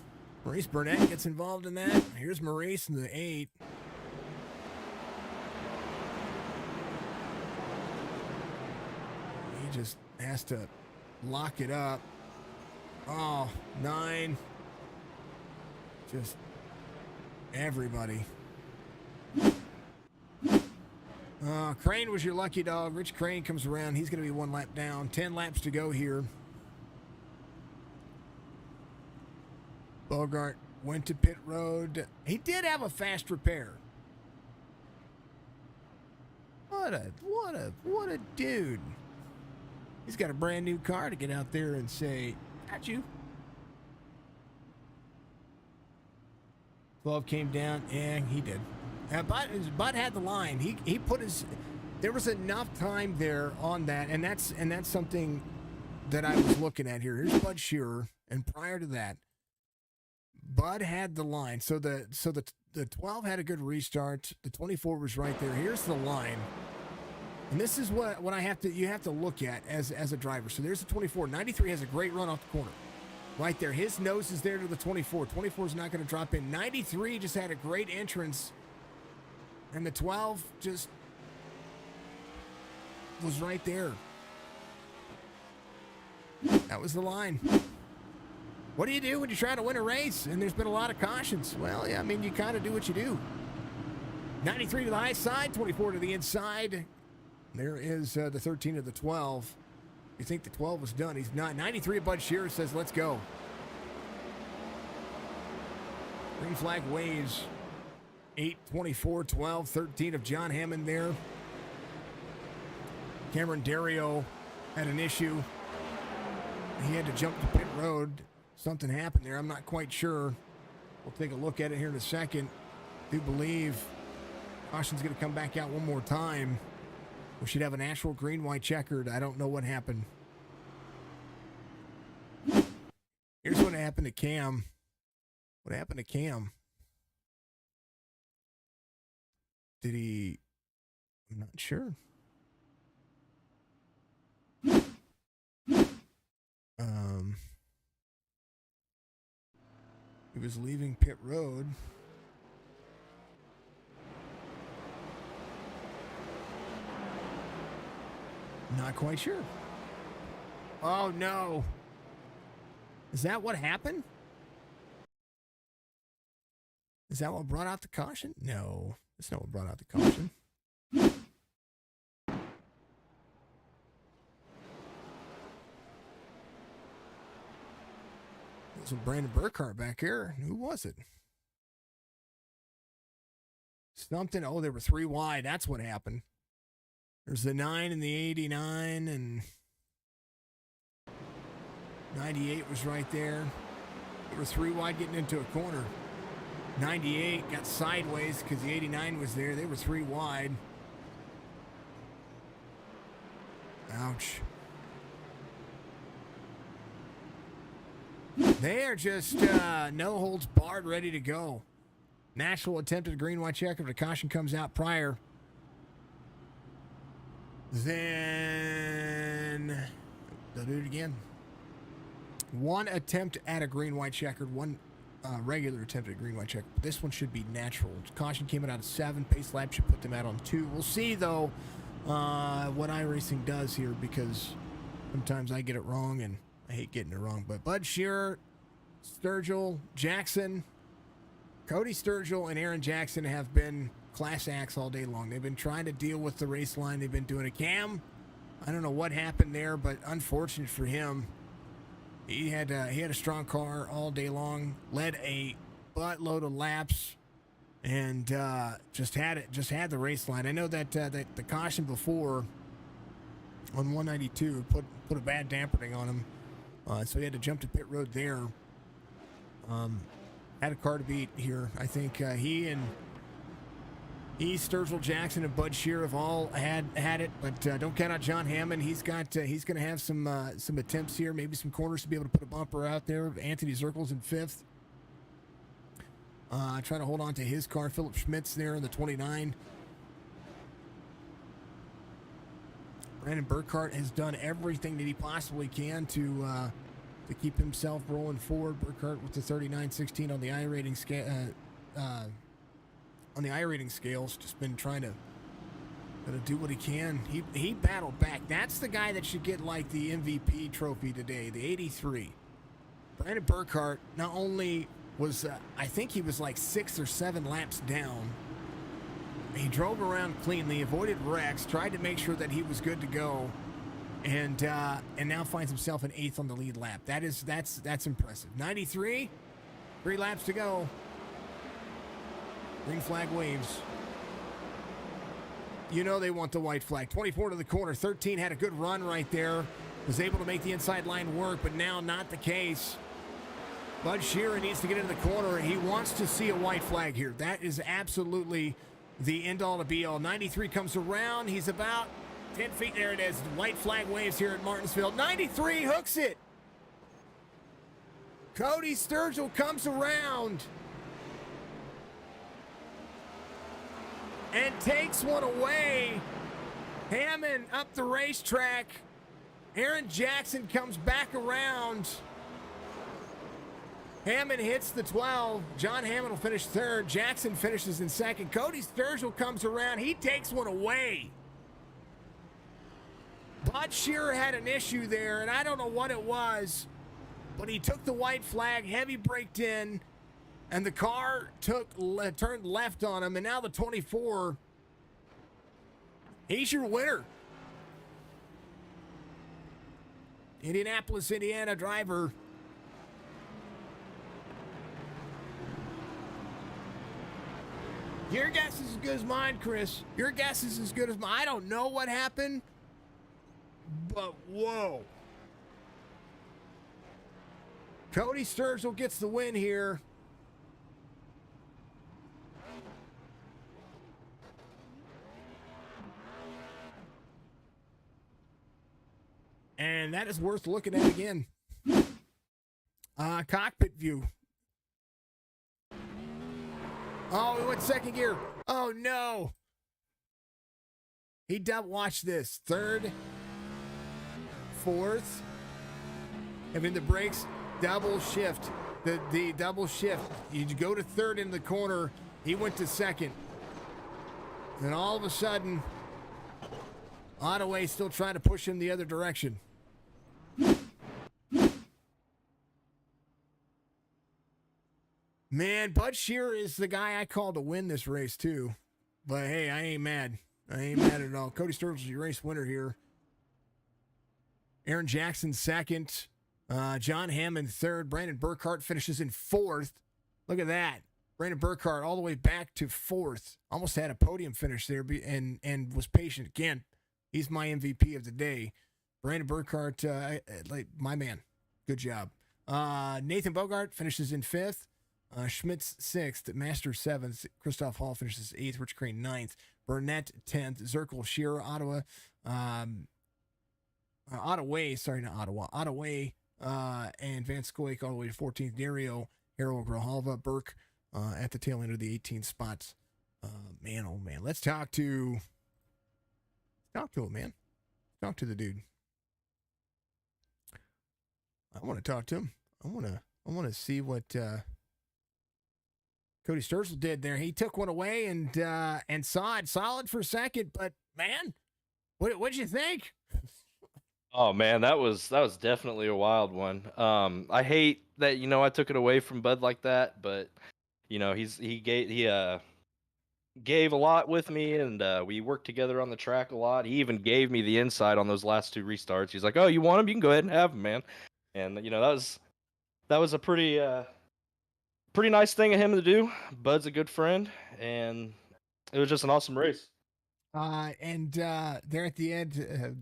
Maurice Burnett gets involved in that. Here's Maurice in the 8. He just has to lock it up. Oh, 9. Just everybody. Crane was your lucky dog. Rich Crane comes around. He's going to be 1 lap down. 10 laps to go here. Bogart went to pit road. He did have a fast repair. What a dude. He's got a brand new car to get out there and say, "Got you." 12 came down. Yeah, he did. Bud had the line. He put his. There was enough time there on that, and that's something that I was looking at here. Here's Bud Shearer, and prior to that, Bud had the line. So the 12 had a good restart. The 24 was right there. Here's the line. And this is what you have to look at as a driver. So there's the 24. 93 has a great run off the corner. Right there. His nose is there to the 24. 24 is not going to drop in. 93 just had a great entrance. And the 12 just was right there. That was the line. What do you do when you're trying to win a race and there's been a lot of cautions? Well, yeah, I mean, you kind of do what you do. 93 to the high side, 24 to the inside. There is the 13 of the 12. You think the 12 was done. He's not. 93 of Bud Shearer says, let's go. Green flag waves. 8, 24, 12, 13 of John Hammond there. Cameron Dario had an issue. He had to jump to pit road. Something happened there. I'm not quite sure. We'll take a look at it here in a second. I do believe caution's going to come back out one more time. We should have an actual green-white checkered. I don't know what happened. Here's what happened to Cam. What happened to Cam? Did he... I'm not sure. He was leaving pit road. Not quite sure. Oh, no. Is that what happened? Is that what brought out the caution? No, that's not what brought out the caution. There's a Brandon Burkhart back here. Who was it? Something. Oh, there were 3 wide. That's what happened. There's the 9 and the 89, and 98 was right there. There were 3 wide getting into a corner. 98 got sideways because the 89 was there. They were 3 wide. Ouch. They are just no holds barred, ready to go. Nashville attempted a green-white checker, but a caution comes out prior. Then they'll do it again. 1 attempt at a green-white checkered, 1 regular attempt at a green-white checker. This one should be natural. Caution came out of 7. Pace lap should put them out on 2. We'll see, though, what iRacing does here, because sometimes I get it wrong, and I hate getting it wrong. But Bud Shearer, Sturgill, Jackson, Cody Sturgill, and Aaron Jackson have been class acts all day long. They've been trying to deal with the race line. They've been doing it. Cam, I don't know what happened there, but unfortunate for him. He had a strong car all day long, led a buttload of laps, and just had the race line. I know that the caution before on 192 put a bad dampening on him, so he had to jump to pit road there. Had a car to beat here. I think he, Sturgill, Jackson, and Bud Shearer have all had it, but don't count out John Hammond. He's going to have some attempts here, maybe some corners to be able to put a bumper out there. Anthony Zirkle's in 5th. Trying to hold on to his car. Philip Schmitz there in the 29. Brandon Burkhart has done everything that he possibly can to keep himself rolling forward. Burkhart with the 39.16 on the iRating scale. On the iRating scales, just been trying to do what he can. He battled back. That's the guy that should get like the MVP trophy today, the 83. Brandon Burkhart not only was, I think he was like 6 or 7 laps down. He drove around cleanly, avoided wrecks, tried to make sure that he was good to go, and now finds himself in 8th on the lead lap. That's impressive. 93, 3 laps to go. Green flag waves. You know they want the white flag. 24 to the corner. 13 had a good run right there. Was able to make the inside line work, but now not the case. Bud Shearer needs to get into the corner. He wants to see a white flag here. That is absolutely the end-all to be-all. 93 comes around. He's about 10 feet. There it is. White flag waves here at Martinsville. 93 hooks it. Cody Sturgill comes around and takes one away. Hammond up the racetrack. Aaron Jackson comes back around. Hammond hits the 12. John Hammond will finish 3rd. Jackson finishes in 2nd. Cody Sturgill comes around. He takes one away. Bud Shearer had an issue there, and I don't know what it was, but he took the white flag, heavy braked in, and the car turned left on him, and now the 24, he's your winner. Indianapolis, Indiana driver. Your guess is as good as mine, Chris. Your guess is as good as mine. I don't know what happened, but whoa. Cody Sturgill gets the win here. And that is worth looking at again. Cockpit view. Oh, he went second gear. Oh, no. He watch this. Third, fourth. And then the brakes, double shift. The double shift. You go to third in the corner. He went to second. And all of a sudden, Ottaway still trying to push him the other direction. Man, Bud Shearer is the guy I call to win this race, too. But, hey, I ain't mad. I ain't mad at all. Cody Sturgill is your race winner here. Aaron Jackson second. John Hammond third. Brandon Burkhart finishes in fourth. Look at that. Brandon Burkhart all the way back to fourth. Almost had a podium finish there and was patient. Again, he's my MVP of the day. Brandon Burkhart, like my man. Good job. Nathan Bogart finishes in fifth. Schmitz sixth. Master seventh. Christoph Hall finishes eighth. Rich Crane ninth. Burnett 10th. Zirkle, Shearer, Ottaway, and Van Scoik all the way to 14th. Dario, Hero, Grijalva, Burke at the tail end of the 18th spots. Man, oh man. Let's talk to him, man. Talk to the dude. I want to talk to him. I want to see what Cody Sturgill did there. He took one away and saw it solid for second, but man, what'd you think? Oh man, that was definitely a wild one. I hate that I took it away from Bud like that, but he gave a lot with me, and we worked together on the track a lot. He even gave me the inside on those last two restarts. He's like, "Oh, you want them? You can go ahead and have them, man." And that was a pretty nice thing of him to do. Bud's a good friend, and it was just an awesome race. And there at the end,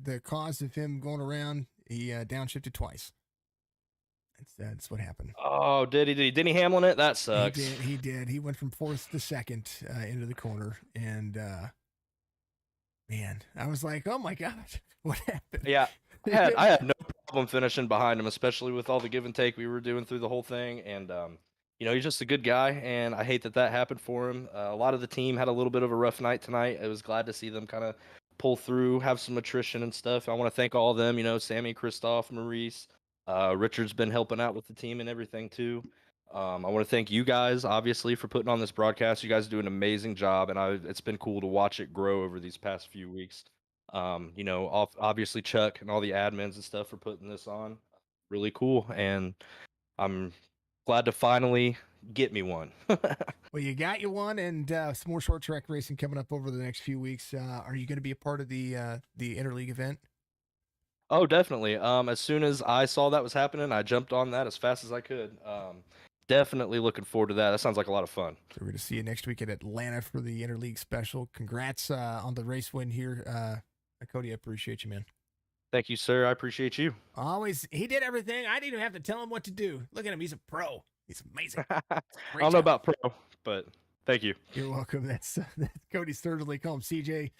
the cause of him going around, he downshifted twice. That's what happened. Oh, did he? Didn't he Hamlin it? That sucks. He did. He went from fourth to second into the corner, and man, I was like, oh my god, what happened? Yeah, I had no problem finishing behind him, especially with all the give and take we were doing through the whole thing. And he's just a good guy, and I hate that happened for him. A lot of the team had a little bit of a rough night tonight. I was glad to see them kind of pull through, have some attrition and stuff. I want to thank all of them, Sammy, Christoph, Maurice. Richard's been helping out with the team and everything too. I want to thank you guys, obviously, for putting on this broadcast. You guys do an amazing job, and it's been cool to watch it grow over these past few weeks. Obviously Chuck and all the admins and stuff for putting this on. Really cool, and I'm glad to finally get me one. Well, you got you one, and some more short track racing coming up over the next few weeks. Are you going to be a part of the interleague event? Oh, definitely. As soon as I saw that was happening, I jumped on that as fast as I could. Definitely looking forward to that. That sounds like a lot of fun. So we're going to see you next week at Atlanta for the interleague special. Congrats on the race win here. Cody, I appreciate you, man. Thank you, sir. I appreciate you. Always. He did everything. I didn't even have to tell him what to do. Look at him. He's a pro. He's amazing. I don't know about pro, but thank you. You're welcome. That's Cody Sturgill. Call him CJ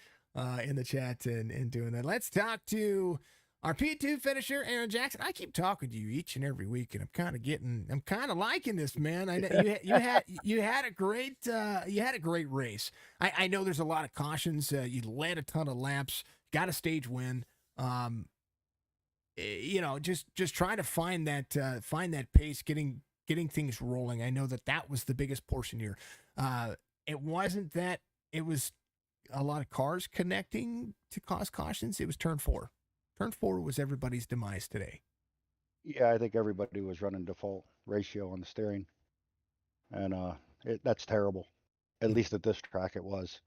in the chat and doing that. Let's talk to our P2 finisher, Aaron Jackson. I keep talking to you each and every week, and I'm kind of liking this, man. I know you had a great race. I know there's a lot of cautions. You led a ton of laps, got a stage win. Just trying to find that pace, getting things rolling. I know that was the biggest portion here. It wasn't that it was a lot of cars connecting to cause cautions. It was turn 4. Turn 4 was everybody's demise today. Yeah, I think everybody was running default ratio on the steering. and that's terrible. At least at this track, it was.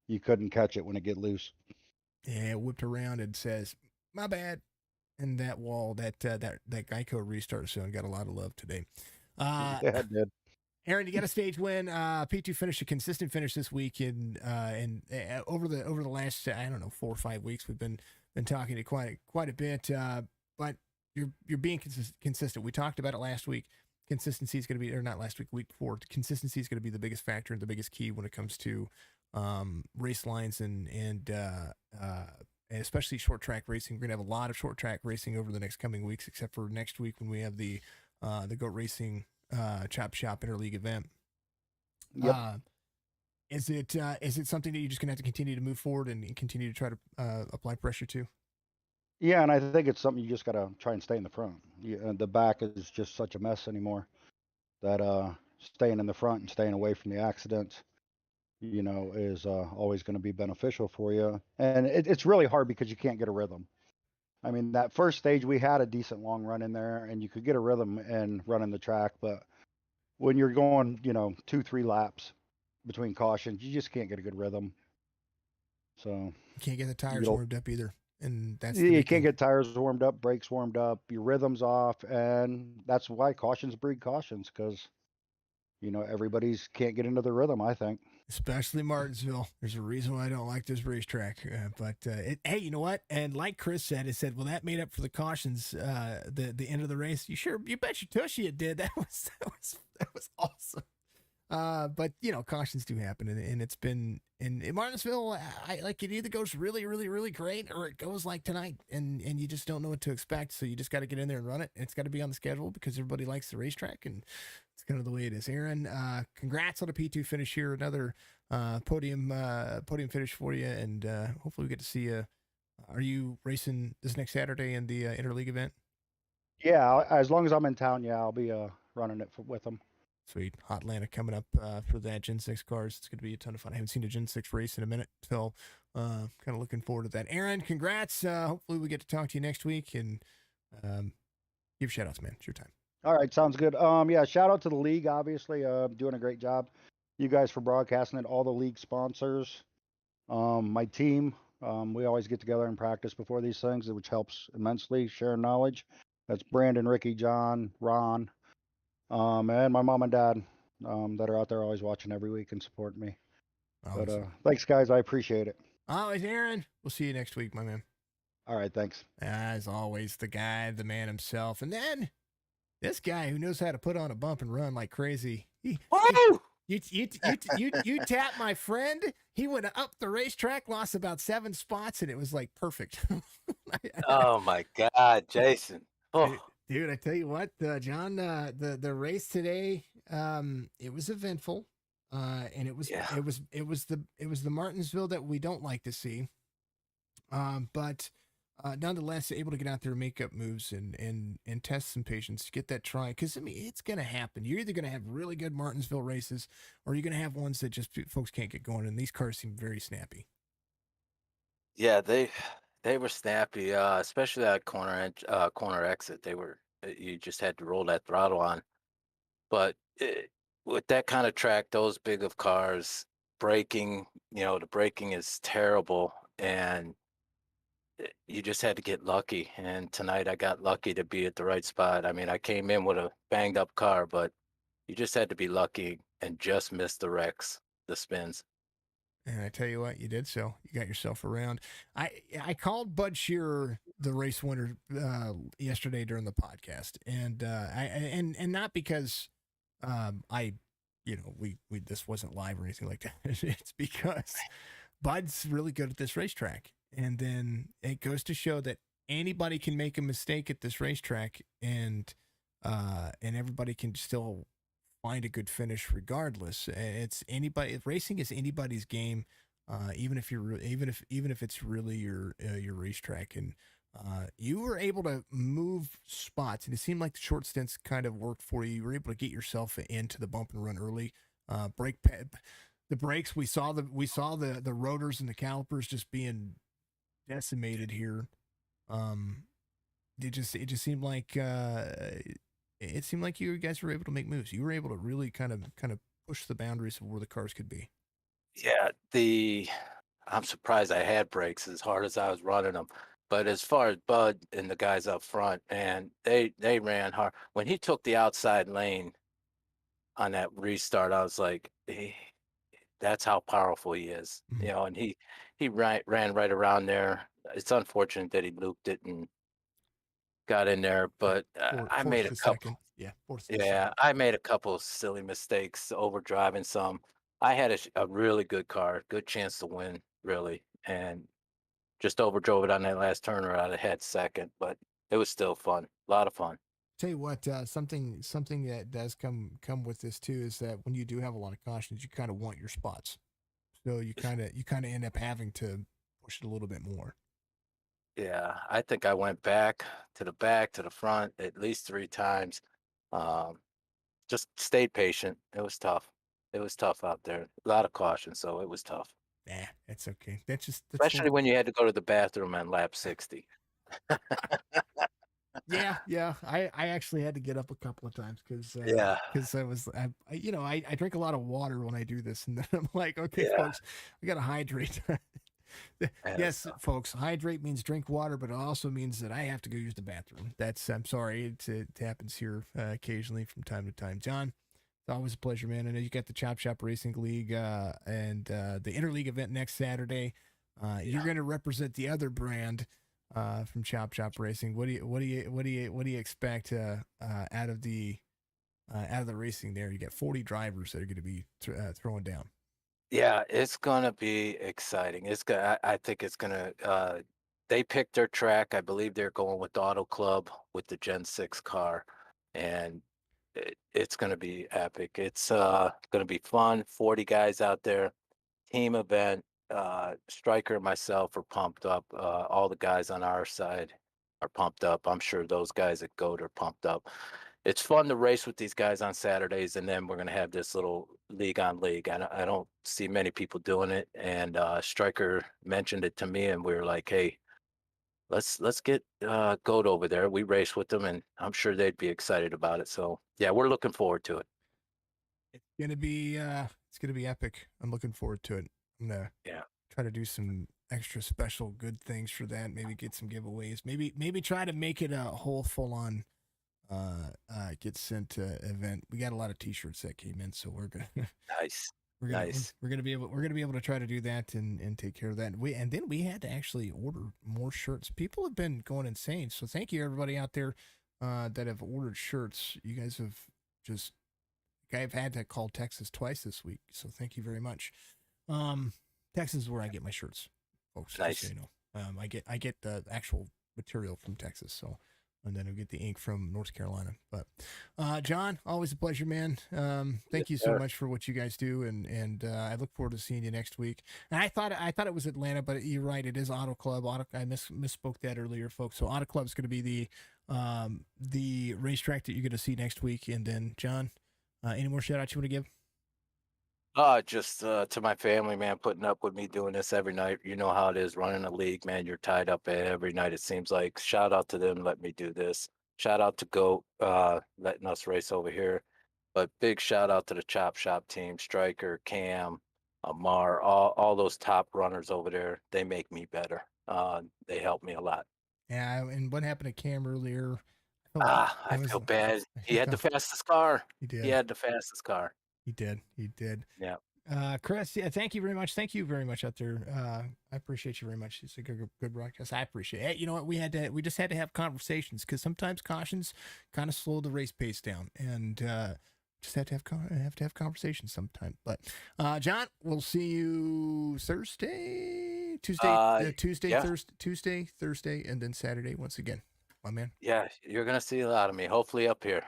You couldn't catch it when it get loose. Yeah, it whipped around and says, "My bad." And that wall, that Geico restart zone got a lot of love today. Yeah, it did. Aaron, you got a stage win. P2 finished a consistent finish this week, and over the last, I don't know, 4 or 5 weeks, we've been talking to quite a bit. But you're being consistent. We talked about it last week. Consistency is going to be, or not last week, week before. Consistency is going to be the biggest factor and the biggest key when it comes to race lines and especially short track racing. We're going to have a lot of short track racing over the next coming weeks, except for next week when we have the G.O.A.T Racing Chop Shop Interleague event. Yep. Is it something that you're just going to have to continue to move forward and continue to try to apply pressure to? Yeah, and I think it's something you just got to try and stay in the front. The back is just such a mess anymore that staying in the front and staying away from the accidents, is always going to be beneficial for you. And it's really hard because you can't get a rhythm. I mean, that first stage, we had a decent long run in there, and you could get a rhythm and running the track. But when you're going, 2-3 laps between cautions, you just can't get a good rhythm. So you can't get the tires warmed up either. And that's you can't get tires warmed up, brakes warmed up, your rhythm's off, and that's why cautions breed cautions, because everybody's can't get into the rhythm, I think. Especially Martinsville. There's a reason why I don't like this racetrack. Hey, you know what? And like Chris said, well, that made up for the cautions. The end of the race. You bet your tushy it did. That was awesome. But cautions do happen, and it's been in Martinsville. I like it either goes really, really, really great, or it goes like tonight, and you just don't know what to expect. So you just got to get in there and run it. And it's got to be on the schedule because everybody likes the racetrack, and it's kind of the way it is. Aaron, congrats on a P2 finish here. Another podium finish for you, and hopefully we get to see you. Are you racing this next Saturday in the interleague event? Yeah, as long as I'm in town, I'll be running it with them. Sweet. Hot Atlanta coming up for that Gen 6 cars. It's going to be a ton of fun. I haven't seen a Gen 6 race in a minute, so kind of looking forward to that. Aaron, congrats. Hopefully we get to talk to you next week, and give shout-outs, man. It's your time. All right, sounds good. Yeah, shout out to the league, obviously, doing a great job. You guys for broadcasting it, all the league sponsors, my team. We always get together and practice before these things, which helps immensely, sharing knowledge. That's Brandon, Ricky, John, Ron, and my mom and dad that are out there always watching every week and supporting me. But thanks, guys. I appreciate it. Always, Aaron. We'll see you next week, my man. All right, thanks. As always, the guy, the man himself. And then this guy who knows how to put on a bump and run like crazy. You tapped my friend. He went up the racetrack, lost about 7 spots, and it was like perfect. Oh my God, Jason! Oh. Dude, I tell you what, John, the race today, it was eventful, and it was the Martinsville that we don't like to see, but nonetheless, able to get out there and make up moves and test some patience, get that try, because I mean it's gonna happen. You're either gonna have really good Martinsville races, or you're gonna have ones that just folks can't get going, and these cars seem very snappy. Yeah, they were snappy, especially that corner exit. You just had to roll that throttle on. But with that kind of track, those big of cars, braking, the braking is terrible, and you just had to get lucky. And tonight I got lucky to be at the right spot. I mean, I came in with a banged up car, but you just had to be lucky and just miss the wrecks, the spins. And I tell you what, you did so. You got yourself around. I called Bud Shearer the race winner yesterday during the podcast, and not because we this wasn't live or anything like that. It's because Bud's really good at this racetrack, and then it goes to show that anybody can make a mistake at this racetrack, and everybody can still find a good finish regardless. It's anybody. Racing is anybody's game, even if it's really your racetrack. And you were able to move spots, and it seemed like the short stints kind of worked for you. You were able to get yourself into the bump and run early. Brake pad, the brakes. We saw the rotors and the calipers just being decimated here. It just seemed like. it seemed like you guys were able to make moves. You were able to really kind of push the boundaries of where the cars could be. Yeah, I'm surprised I had brakes as hard as I was running them. But as far as Bud and the guys up front, and they ran hard. When he took the outside lane on that restart, I was like, that's how powerful he is, Mhm. and he ran right around there. It's unfortunate that he looped it and got in there, but I made Forced a the couple. second. Yeah, forced the Yeah, second. I made a couple silly mistakes, overdriving some. I had a really good car, good chance to win, really, and just overdrove it on that last turn, or I'd have had second, but it was still fun, a lot of fun. Tell you what, something that does come with this too is that when you do have a lot of cautions, you kind of want your spots, so you kind of end up having to push it a little bit more. Yeah, I think I went back to the front at least 3 times. Um, just stayed patient. It was tough. It was tough out there. A lot of caution, so it was tough. Nah, that's okay. That's the Especially when you had to go to the bathroom on lap 60. yeah. I actually had to get up a couple of times Yeah, because I drink a lot of water when I do this, and then I'm like, okay, yeah. folks, I gotta hydrate. It was Yes, tough. folks, hydrate means drink water, but it also means that I have to go use the bathroom. I'm sorry, it happens here occasionally from time to time. John, it's always a pleasure, man. I know you got the Chop Shop Racing League and the Interleague event next Saturday. You're Yeah. going to represent the other brand from Chop Shop Racing. What do you expect out of the racing there? You got 40 drivers that are going to be throwing down. Yeah, it's gonna be exciting. I think it's gonna they picked their track. I believe they're going with the Auto Club with the Gen 6 car, and it's gonna be epic. It's gonna be fun. 40 guys out there, team event. Striker and myself are pumped up. All the guys on our side are pumped up. I'm sure those guys at GOAT are pumped up. It's fun to race with these guys on Saturdays, and then we're gonna have this little league on league. I don't see many people doing it, and Striker mentioned it to me, and we were like, "Hey, let's get Goat over there." We race with them, and I'm sure they'd be excited about it. So yeah, we're looking forward to it. It's gonna be epic. I'm looking forward to it. I'm gonna Yeah, try to do some extra special good things for that. Maybe get some giveaways. Maybe try to make it a whole full on get sent event. We got a lot of t-shirts that came in, so we're gonna nice, nice. we're gonna be able to try to do that and take care of that. And then we had to actually order more shirts. People have been going insane. So thank you everybody out there that have ordered shirts. You guys have just I've had to call Texas twice this week, so thank you very much. Um, Texas is where I get my shirts, folks. Just so Nice. you know, I get the actual material from Texas, so and then I get the ink from North Carolina. But John, always a pleasure, man. Yes, Thank you so sir. much for what you guys do, and I look forward to seeing you next week. And I thought it was Atlanta, but you're right, it is Auto Club. I misspoke that earlier, folks. So Auto Club is going to be the racetrack that you're going to see next week. And then John, any more shout outs you want to give? Just to my family, man, putting up with me doing this every night. You know how it is running a league, man. You're tied up every night, it seems like. Shout out to them, let me do this. Shout out to GOAT, letting us race over here. But big shout out to the Chop Shop team, Striker, Cam, Amar, all those top runners over there. They make me better. They help me a lot. Yeah, and what happened to Cam earlier? I felt I it was feel bad. I He had the felt fastest car. he He did. had the fastest car. He did. Yeah. Chris, yeah, thank you very much. Thank you very much out there. I appreciate you very much. It's a good broadcast. I appreciate it. Hey, you know what? We just had to have conversations because sometimes cautions kind of slow the race pace down, and just have to have conversations sometime. But John, we'll see you Yeah. Thursday, and then Saturday once again, my man. Yeah, you're gonna see a lot of me. Hopefully up here.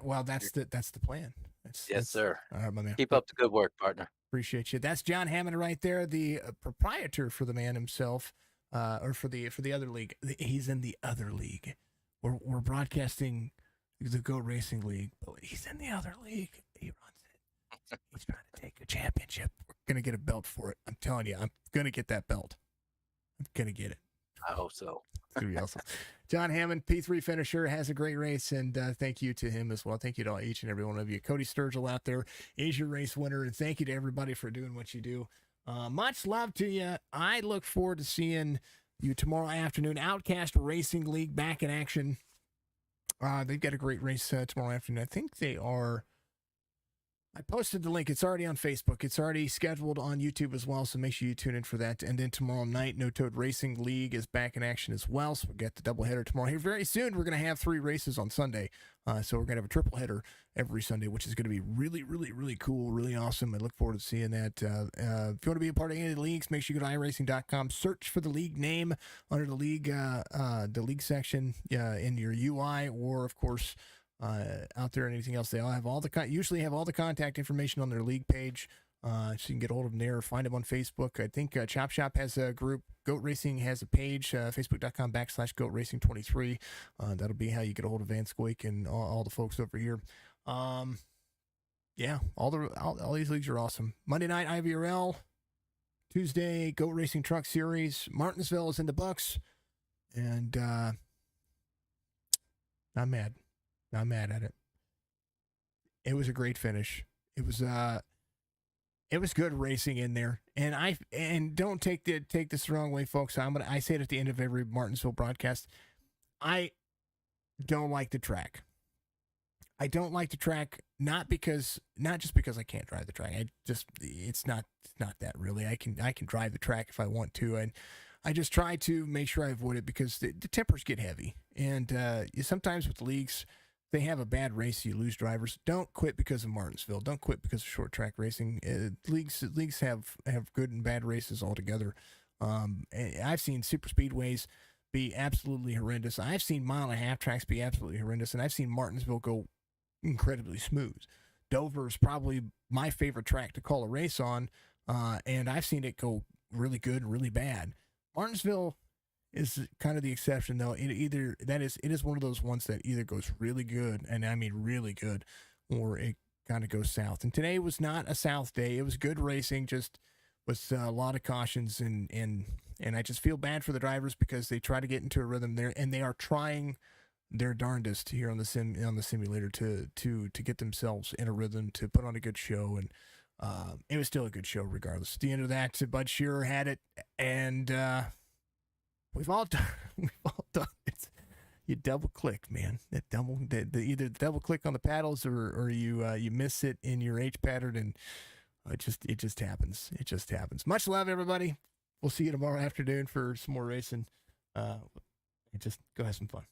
Well, that's the plan. Yes, That's sir. all right, my man. Keep up the good work, partner. Appreciate you. That's John Hammond right there, the proprietor for the man himself, or for the other league. He's in the other league. We're broadcasting the Go Racing League, but he's in the other league. He runs it. He's trying to take a championship. We're gonna get a belt for it. I'm telling you, I'm gonna get that belt. I'm gonna get it. I hope so. It's going to be awesome. John Hammond, P3 finisher, has a great race, and thank you to him as well. Thank you to each and every one of you. Cody Sturgill out there is your race winner, and thank you to everybody for doing what you do. Much love to you. I look forward to seeing you tomorrow afternoon. Outcast Racing League back in action. They've got a great race tomorrow afternoon. I think they are. I posted the link. It's already on Facebook. It's already scheduled on YouTube as well, so make sure you tune in for that. And then tomorrow night, No Toad Racing League is back in action as well, so we'll get the doubleheader tomorrow. Here very soon, we're going to have 3 races on Sunday, so we're going to have a triple header every Sunday, which is going to be really, really, really cool, really awesome. I look forward to seeing that. If you want to be a part of any of the leagues, make sure you go to iRacing.com, search for the league name under the league section in your UI, or, of course, out there and anything else. They all have usually have all the contact information on their league page, so you can get a hold of them there, find them on Facebook. I think Chop Shop has a group. Goat Racing has a page, facebook.com/Goat Racing 23. That'll be how you get a hold of Van Squeak and all the folks over here. Yeah, all these leagues are awesome. Monday night, IVRL. Tuesday, Goat Racing Truck Series. Martinsville is in the books. And not mad at it. It was a great finish. It was good racing in there. And don't take this the wrong way, folks. I say it at the end of every Martinsville broadcast. I don't like the track. I don't like the track not just because I can't drive the track. It's not that really. I can drive the track if I want to, and I just try to make sure I avoid it because the tempers get heavy. And sometimes with leagues, they have a bad race, you lose drivers. Don't quit because of Martinsville. Don't quit because of short track racing. Leagues have good and bad races altogether. I've seen super speedways be absolutely horrendous. I've seen mile-and-a-half tracks be absolutely horrendous, and I've seen Martinsville go incredibly smooth. Dover is probably my favorite track to call a race on, and I've seen it go really good and really bad. Martinsville is kind of the exception, though. It is one of those ones that either goes really good, and I mean really good, or it kind of goes south. And today was not a south day. It was good racing, just with a lot of cautions, and I just feel bad for the drivers because they try to get into a rhythm there, and they are trying their darndest here on the simulator to get themselves in a rhythm, to put on a good show, and it was still a good show regardless. At the end of that, Bud Shearer had it, and we've all done it. You double click, man. Either double click on the paddles or you miss it in your H pattern, and it just happens. It just happens. Much love, everybody. We'll see you tomorrow afternoon for some more racing. Just go have some fun.